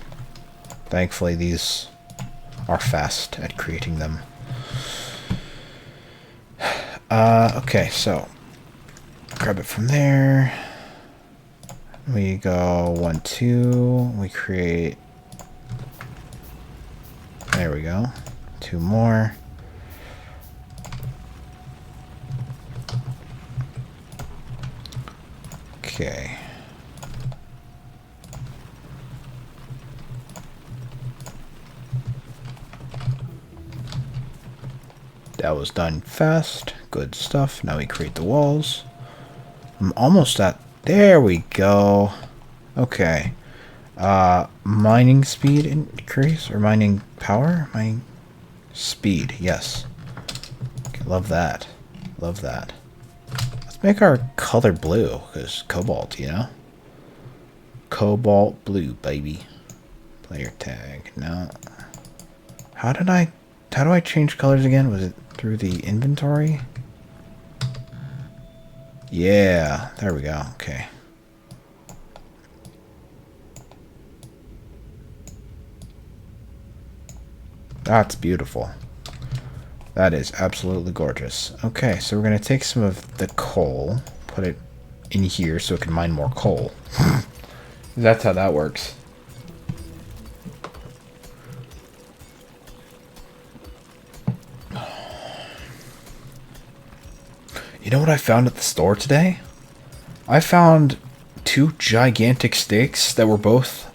Thankfully, these are fast at creating them. Okay, so grab it from there. We go 1, 2. We create. There we go. 2 more. Okay. That was done fast. Good stuff. Now we create the walls. I'm almost at... There we go. Okay. Mining speed increase? Or mining power? Mining speed. Yes. Okay, love that. Love that. Let's make our color blue. Because cobalt, you know? Cobalt blue, baby. Player tag. No. How do I change colors again? Was it through the inventory? Yeah, there we go. Okay. That's beautiful. That is absolutely gorgeous. Okay, so we're going to take some of the coal, put it in here so it can mine more coal. That's how that works. You know what I found at the store today? I found 2 gigantic steaks that were both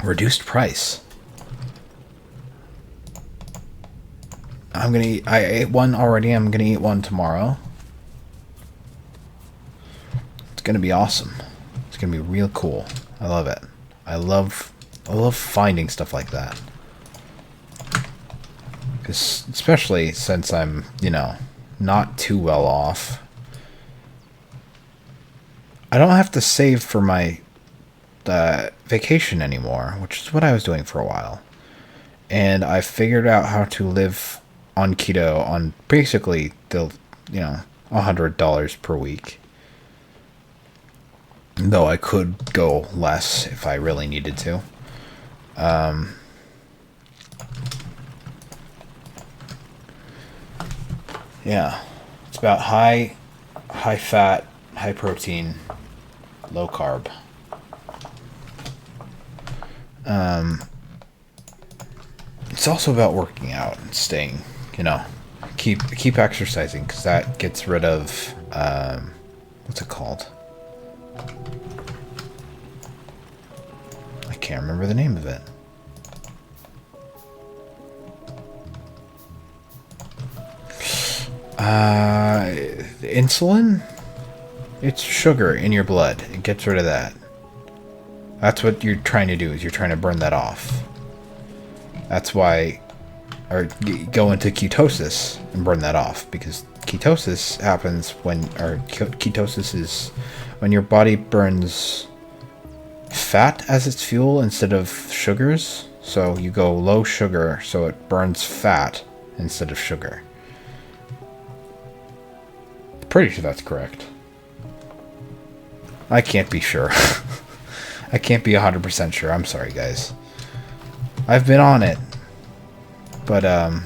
reduced price. I ate one already. I'm gonna eat one tomorrow. It's gonna be awesome. It's gonna be real cool. I love it. I love finding stuff like that. 'Cause especially since I'm, you know, not too well off. I don't have to save for my vacation anymore, which is what I was doing for a while. And I figured out how to live on keto on basically the, you know, $100 per week. Though I could go less if I really needed to. Yeah, it's about high fat, high protein, low carb. It's also about working out and staying, you know, keep exercising, because that gets rid of what's it called? I can't remember the name of it. Insulin? It's sugar in your blood. It gets rid of that. That's what you're trying to do, is you're trying to burn that off. That's why, or go into ketosis and burn that off, because ketosis happens when, or ketosis is when your body burns fat as its fuel instead of sugars. So you go low sugar so it burns fat instead of sugar. Pretty sure that's correct. I can't be sure. I can't be 100% sure. I'm sorry, guys. I've been on it. But, I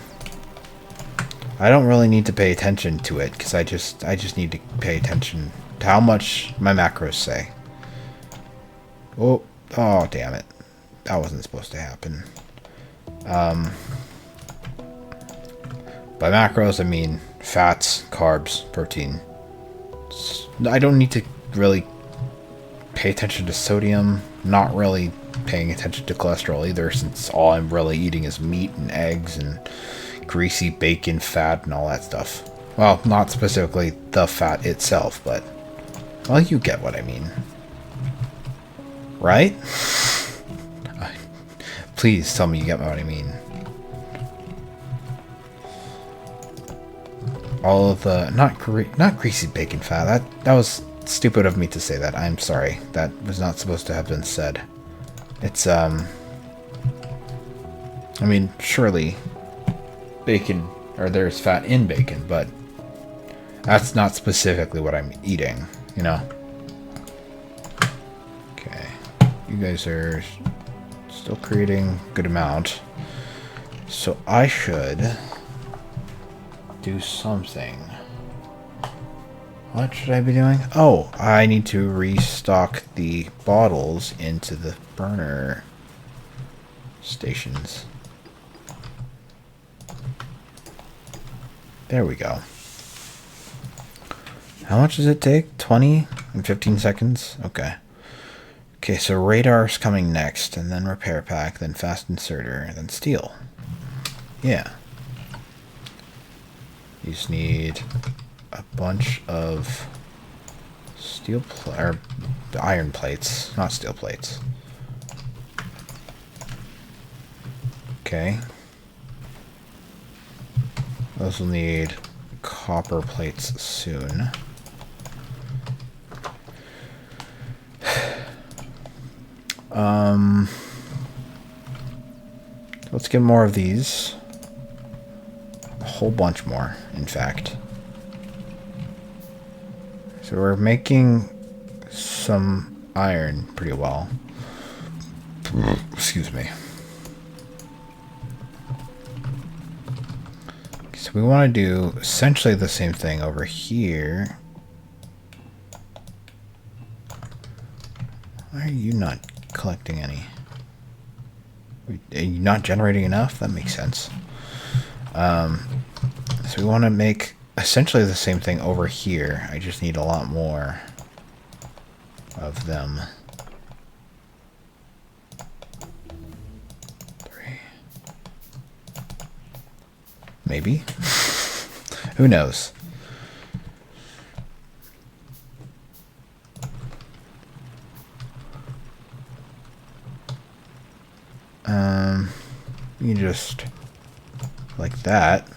don't really need to pay attention to it, because I just need to pay attention to how much my macros say. Oh, damn it. That wasn't supposed to happen. By macros, I mean fats, carbs, protein. I don't need to really pay attention to sodium. Not really paying attention to cholesterol either, since all I'm really eating is meat and eggs and greasy bacon fat and all that stuff. Well, not specifically the fat itself, but, well, you get what I mean. Right? Please tell me you get what I mean. All of the, not greasy bacon fat. That was stupid of me to say that. I'm sorry. That was not supposed to have been said. It's, I mean, surely bacon, or there's fat in bacon, but that's not specifically what I'm eating, you know? Okay. You guys are still creating a good amount. So I should do something. What should I be doing? Oh, I need to restock the bottles into the burner stations. There we go. How much does it take? 20 and 15 seconds? Okay. Okay, so radar's coming next, and then repair pack, then fast inserter, and then steel. Yeah. You just need a bunch of steel or iron plates, not steel plates. Okay. Those will need copper plates soon. Let's get more of these. A whole bunch more, in fact. So we're making some iron pretty well. Excuse me. So we want to do essentially the same thing over here. Why are you not collecting any? Are you not generating enough? That makes sense. So we want to make essentially the same thing over here. I just need a lot more of them. 3. Maybe. Who knows? You just like that.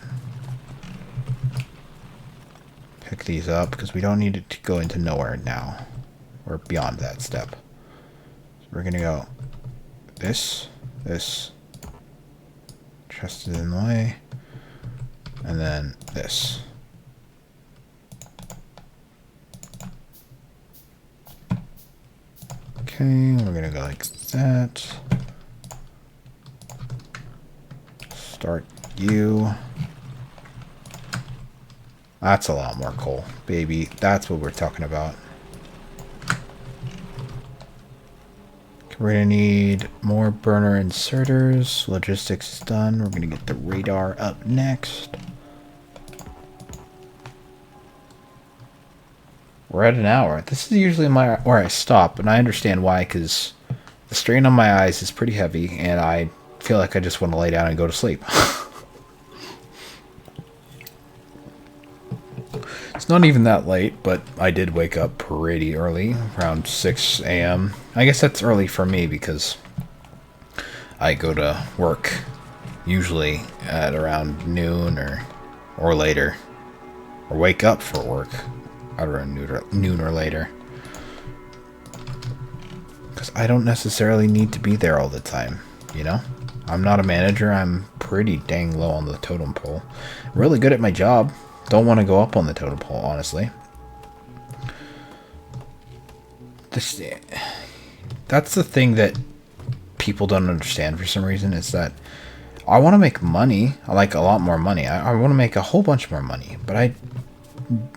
Pick these up because we don't need it to go into nowhere now. We're beyond that step. So we're gonna go this, chest is in the way, and then this. Okay, we're gonna go like that. Start you. That's a lot more coal, baby. That's what we're talking about. We're gonna need more burner inserters. Logistics is done. We're gonna get the radar up next. We're at an hour. This is usually where I stop, and I understand why, because the strain on my eyes is pretty heavy, and I feel like I just want to lay down and go to sleep. It's not even that late, but I did wake up pretty early, around 6 a.m. I guess that's early for me because I go to work usually at around noon or later, or wake up for work at around noon or later. Because I don't necessarily need to be there all the time, you know? I'm not a manager. I'm pretty dang low on the totem pole. Really good at my job. Don't want to go up on the totem pole, honestly. That's the thing that people don't understand for some reason, is that I want to make money. I like a lot more money. I want to make a whole bunch more money, but I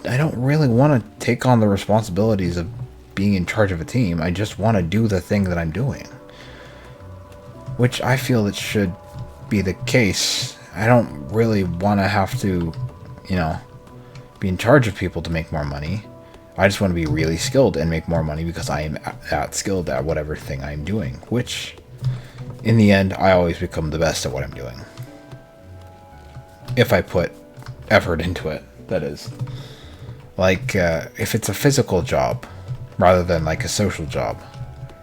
don't really want to take on the responsibilities of being in charge of a team. I just want to do the thing that I'm doing, which I feel it should be the case. I don't really want to have to, you know, be in charge of people to make more money. I just want to be really skilled and make more money because I am that skilled at whatever thing I'm doing, which in the end, I always become the best at what I'm doing. If I put effort into it, that is. Like, if it's a physical job rather than like a social job.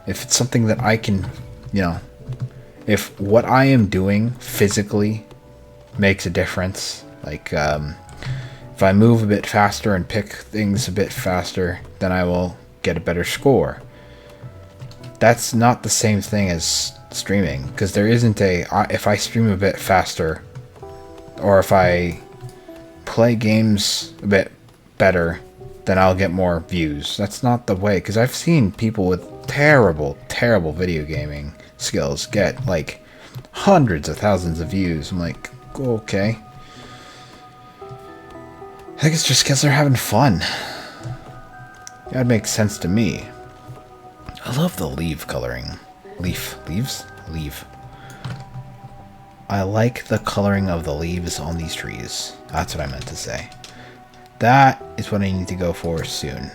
If it's something that I can, you know, if what I am doing physically makes a difference, like, if I move a bit faster and pick things a bit faster, then I will get a better score. That's not the same thing as streaming, because there isn't if I stream a bit faster, or if I play games a bit better, then I'll get more views. That's not the way, because I've seen people with terrible video gaming skills get like hundreds of thousands of views. I'm like, okay. I think it's just because they're having fun. That makes sense to me. I love the leaf coloring. Leaves? Leaf. I like the coloring of the leaves on these trees. That's what I meant to say. That is what I need to go for soon.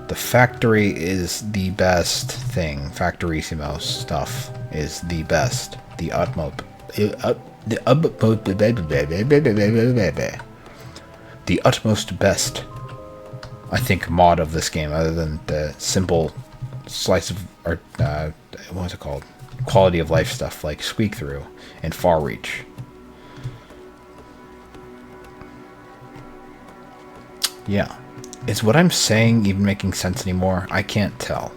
The factory is the best thing. Factorissimo stuff is the best. The utmost. The utmost best, I think, mod of this game, other than the simple slice of, or what's it called, quality of life stuff like Squeak Through and Far Reach. Yeah, is what I'm saying even making sense anymore? I can't tell.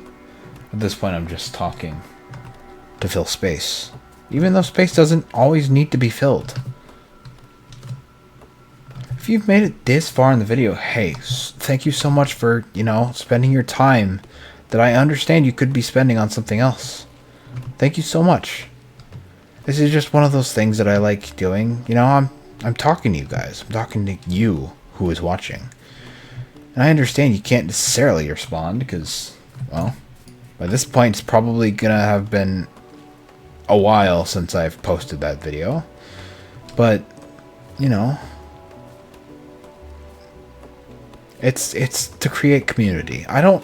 At this point, I'm just talking to fill space, even though space doesn't always need to be filled. If you've made it this far in the video, hey, thank you so much for, you know, spending your time that I understand you could be spending on something else. Thank you so much. This is just one of those things that I like doing. You know, I'm talking to you guys. I'm talking to you who is watching. And I understand you can't necessarily respond because, well, by this point it's probably gonna have been a while since I've posted that video. But, you know, it's to create community. Don't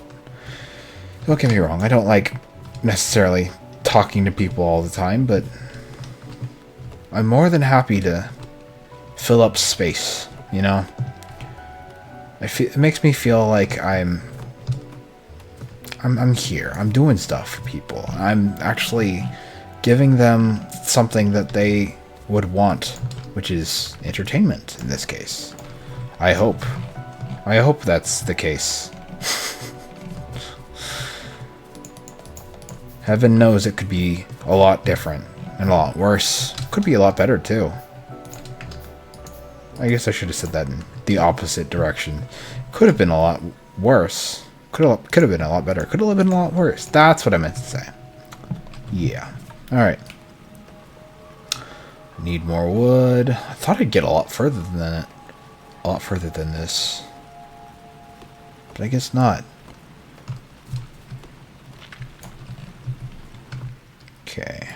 get me wrong, I don't like necessarily talking to people all the time, but I'm more than happy to fill up space, you know? It makes me feel like I'm here. I'm doing stuff for people. I'm actually giving them something that they would want, which is entertainment in this case. I hope that's the case. Heaven knows it could be a lot different and a lot worse. Could be a lot better too. I guess I should have said that in the opposite direction. Could have been a lot worse. Could have been a lot better. Could have been a lot worse. That's what I meant to say. Yeah. Alright. Need more wood. I thought I'd get a lot further than that. A lot further than this. But I guess not. Okay.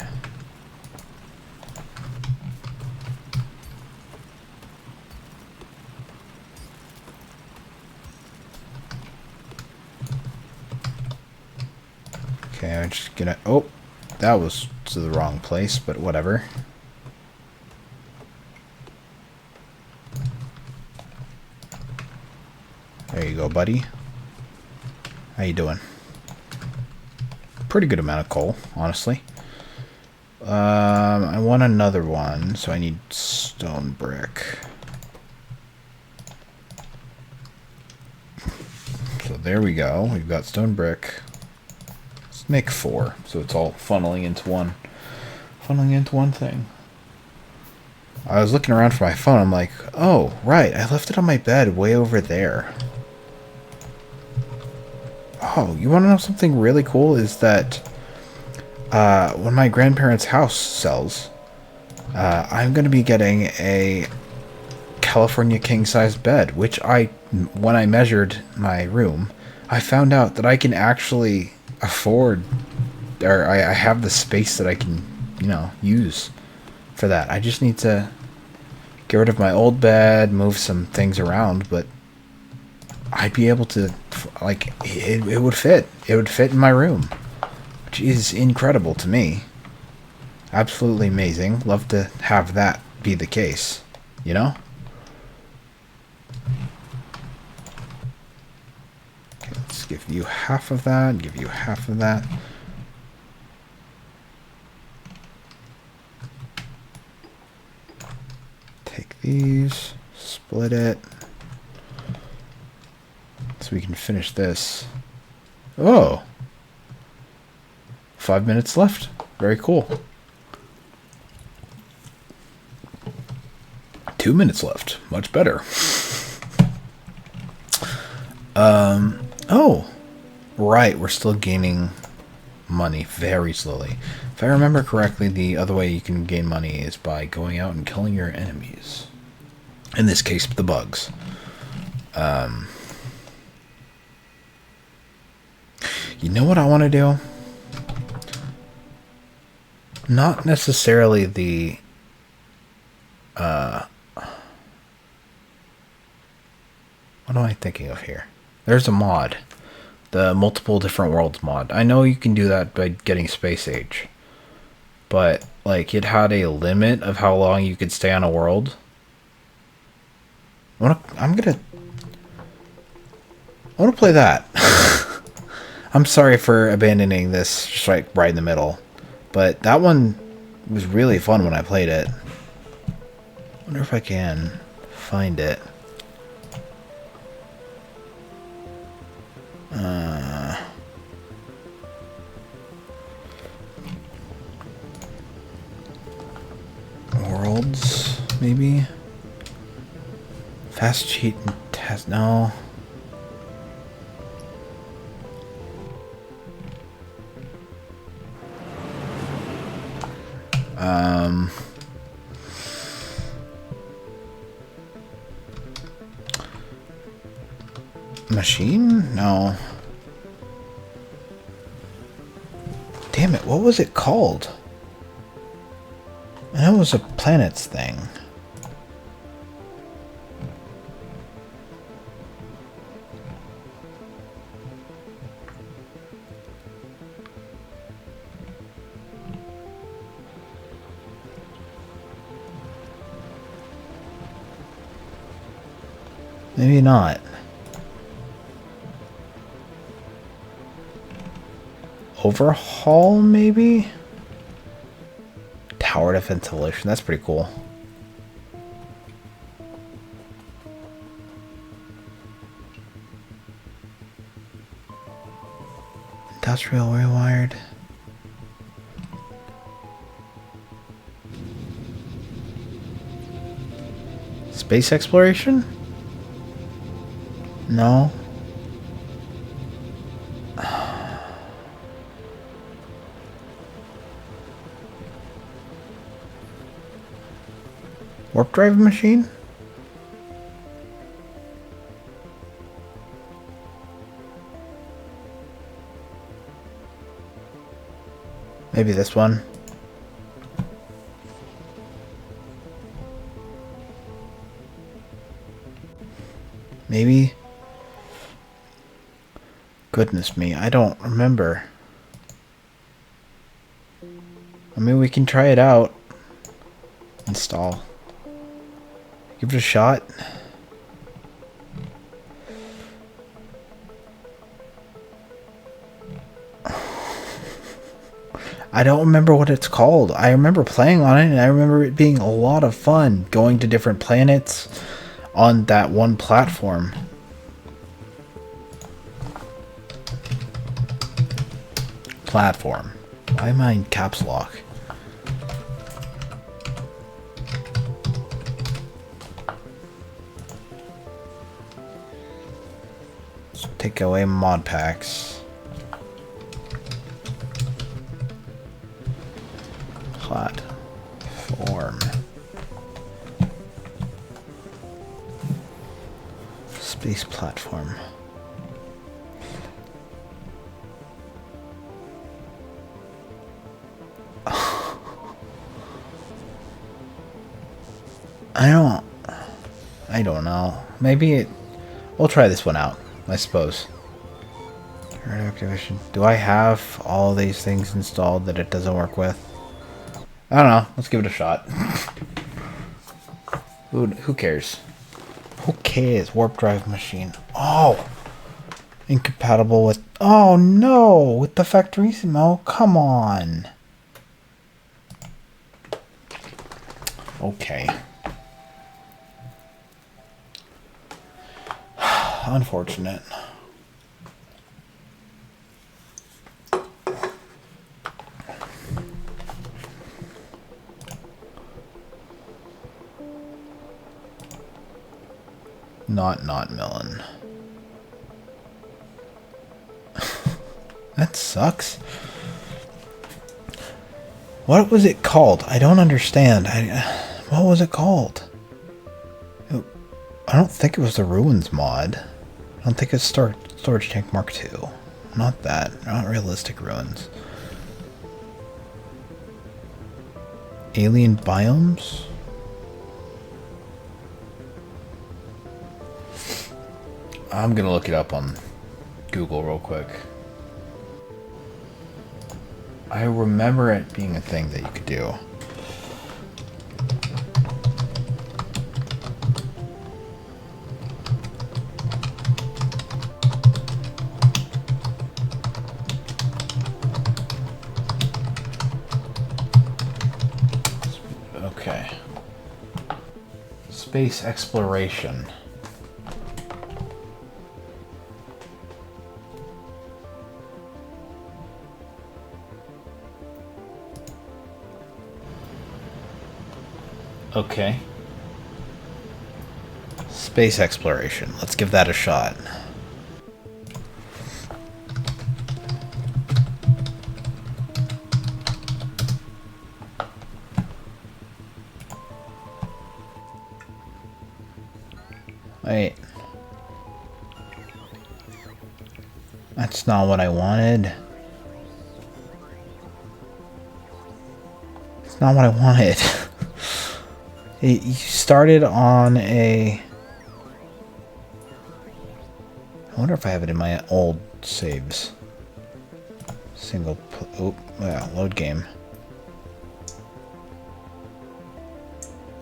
Okay, I'm just gonna... Oh, that was to the wrong place, but whatever. There you go, buddy. How you doing? Pretty good amount of coal, honestly. I want another one, so I need stone brick. So there we go. We've got stone brick. make 4, so it's all funneling into one thing. I was looking around for my phone. I'm like, oh, right, I left it on my bed way over there. Oh, you want to know something really cool? Is that when my grandparents' house sells, I'm going to be getting a California king-size bed, which when I measured my room, I found out that I can actually afford, or I have the space that I can, use for that. I just need to get rid of my old bed, move some things around, but I'd be able to, like, it would fit. It would fit in my room, which is incredible to me. Absolutely amazing. Love to have that be the case, you know? Okay, let's give you half of that, give you half of that. Take these, split it, so we can finish this. Oh! 5 minutes left. Very cool. 2 minutes left. Much better. Oh! Right, we're still gaining money very slowly. If I remember correctly, the other way you can gain money is by going out and killing your enemies. In this case, the bugs. You know what I want to do? Not necessarily the... what am I thinking of here? There's a mod. The multiple different worlds mod. I know you can do that by getting Space Age. But, like, it had a limit of how long you could stay on a world. I want to play that. I'm sorry for abandoning this just right in the middle. But that one was really fun when I played it. Wonder if I can find it. Worlds, maybe? Fast cheat and test, no. Machine? No. Damn it, what was it called? I know it was a planets thing. Maybe not. Overhaul, maybe? Tower defense ventilation. That's pretty cool. Industrial rewired. Space exploration? No. Warp drive machine? Maybe this one. Maybe. Goodness me, I don't remember. I mean, we can try it out. Install. Give it a shot. I don't remember what it's called. I remember playing on it, and I remember it being a lot of fun going to different planets on that one platform. platform. Why am I in caps lock? Take away mod packs. Platform. Space platform. I don't know. Maybe we'll try this one out, I suppose. Activation. Do I have all these things installed that it doesn't work with? I don't know. Let's give it a shot. Who cares? Who cares? Warp drive machine. Oh! Incompatible with... Oh no! With the Factorio. Come on! Okay. Unfortunate. Not melon. That sucks. What was it called? I don't understand. What was it called? I don't think it was the Ruins mod. I don't think it's Storage Tank Mark II. Not that. Not realistic ruins. Alien biomes? I'm gonna look it up on Google real quick. I remember it being a thing that you could do. Okay. Space exploration. Okay. Space exploration. Let's give that a shot. Wait. That's not what I wanted. It's not what I wanted. You started on a... I wonder if I have it in my old saves. Single... Oh, yeah, load game.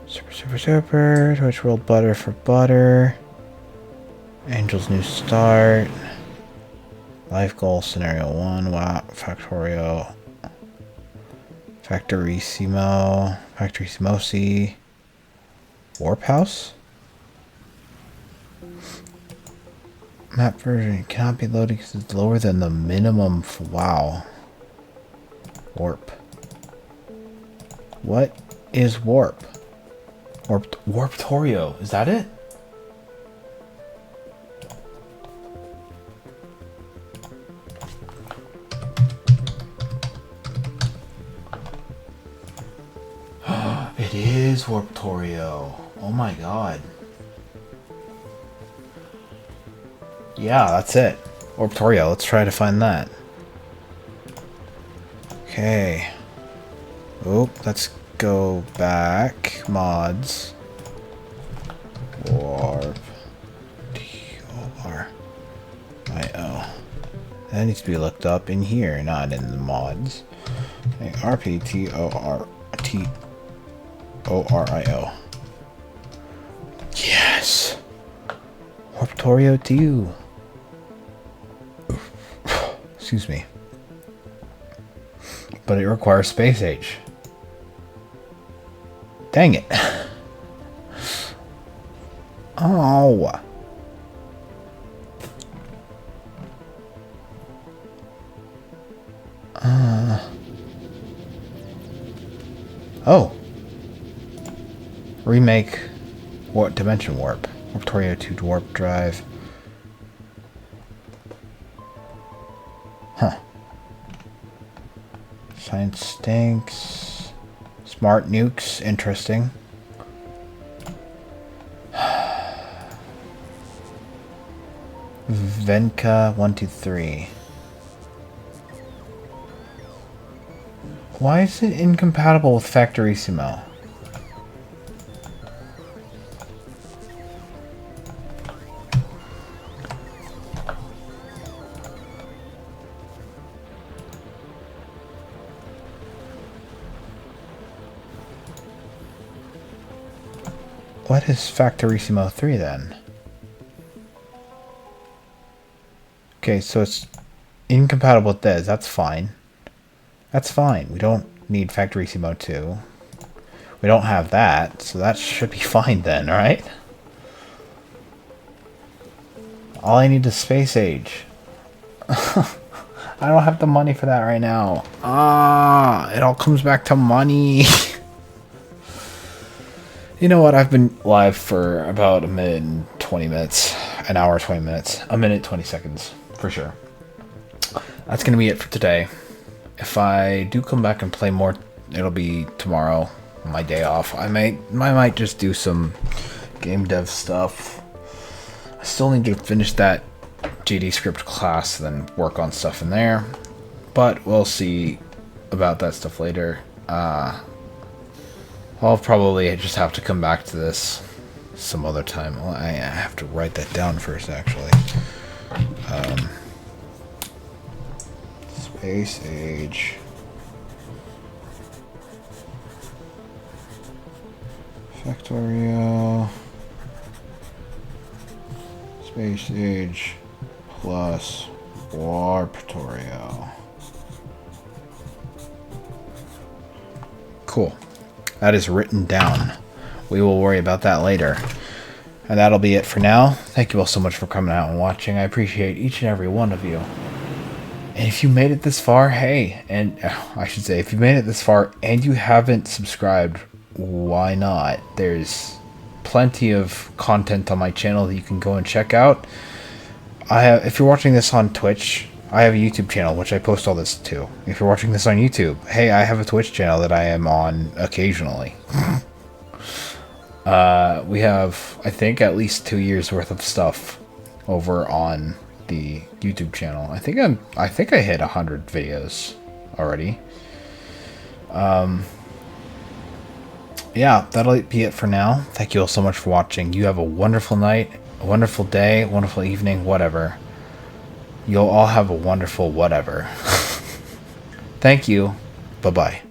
Super. Twitch World Butter for butter. Angel's New Start. Life Goal Scenario 1. Wow. Factorio. Factorissimosi. Warp House? Map version cannot be loaded because it's lower than the minimum. Wow. Warp. What is warp? Warptorio. Is that it? It is Warptorio. Oh my god. Yeah, that's it. Warptorio. Let's try to find that. Okay. Oh, let's go back. Mods. Warp. T-O-R-I-O. That needs to be looked up in here, not in the mods. Okay, R-P-T-O-R-T-O-R-I-O. Yes! Warptorio 2. Excuse me. But it requires space age. Dang it. Oh. Oh. Remake what dimension warp? Factorio 2 warp drive. Huh. Science stinks. Smart nukes, interesting. Venka 123. Why is it incompatible with Factorissimo? What is Factorissimo 3 then? Okay, so it's incompatible with this. That's fine. That's fine. We don't need Factorissimo 2. We don't have that, so that should be fine then, right? All I need is Space Age. I don't have the money for that right now. It all comes back to money. You know what? I've been live for about a minute and 20 minutes. An hour, 20 minutes. A minute, 20 seconds. For sure. That's going to be it for today. If I do come back and play more, it'll be tomorrow. My day off. I might just do some game dev stuff. I still need to finish that GD script class, then work on stuff in there. But we'll see about that stuff later. I'll probably just have to come back to this some other time. Well, I have to write that down first, actually. Space Age. Factorio. Space Age plus Warptorio. Cool. That is written down. We will worry about that later. And that'll be it for now. Thank you all so much for coming out and watching. I appreciate each and every one of you. And if you made it this far, hey, and I should say, if you made it this far and you haven't subscribed, why not? There's plenty of content on my channel that you can go and check out. If you're watching this on Twitch, I have a YouTube channel, which I post all this to. If you're watching this on YouTube, hey, I have a Twitch channel that I am on occasionally. We have, I think, at least 2 years worth of stuff over on the YouTube channel. I think I hit 100 videos already. Yeah, that'll be it for now. Thank you all so much for watching. You have a wonderful night, a wonderful day, wonderful evening, whatever. You'll all have a wonderful whatever. Thank you. Bye-bye.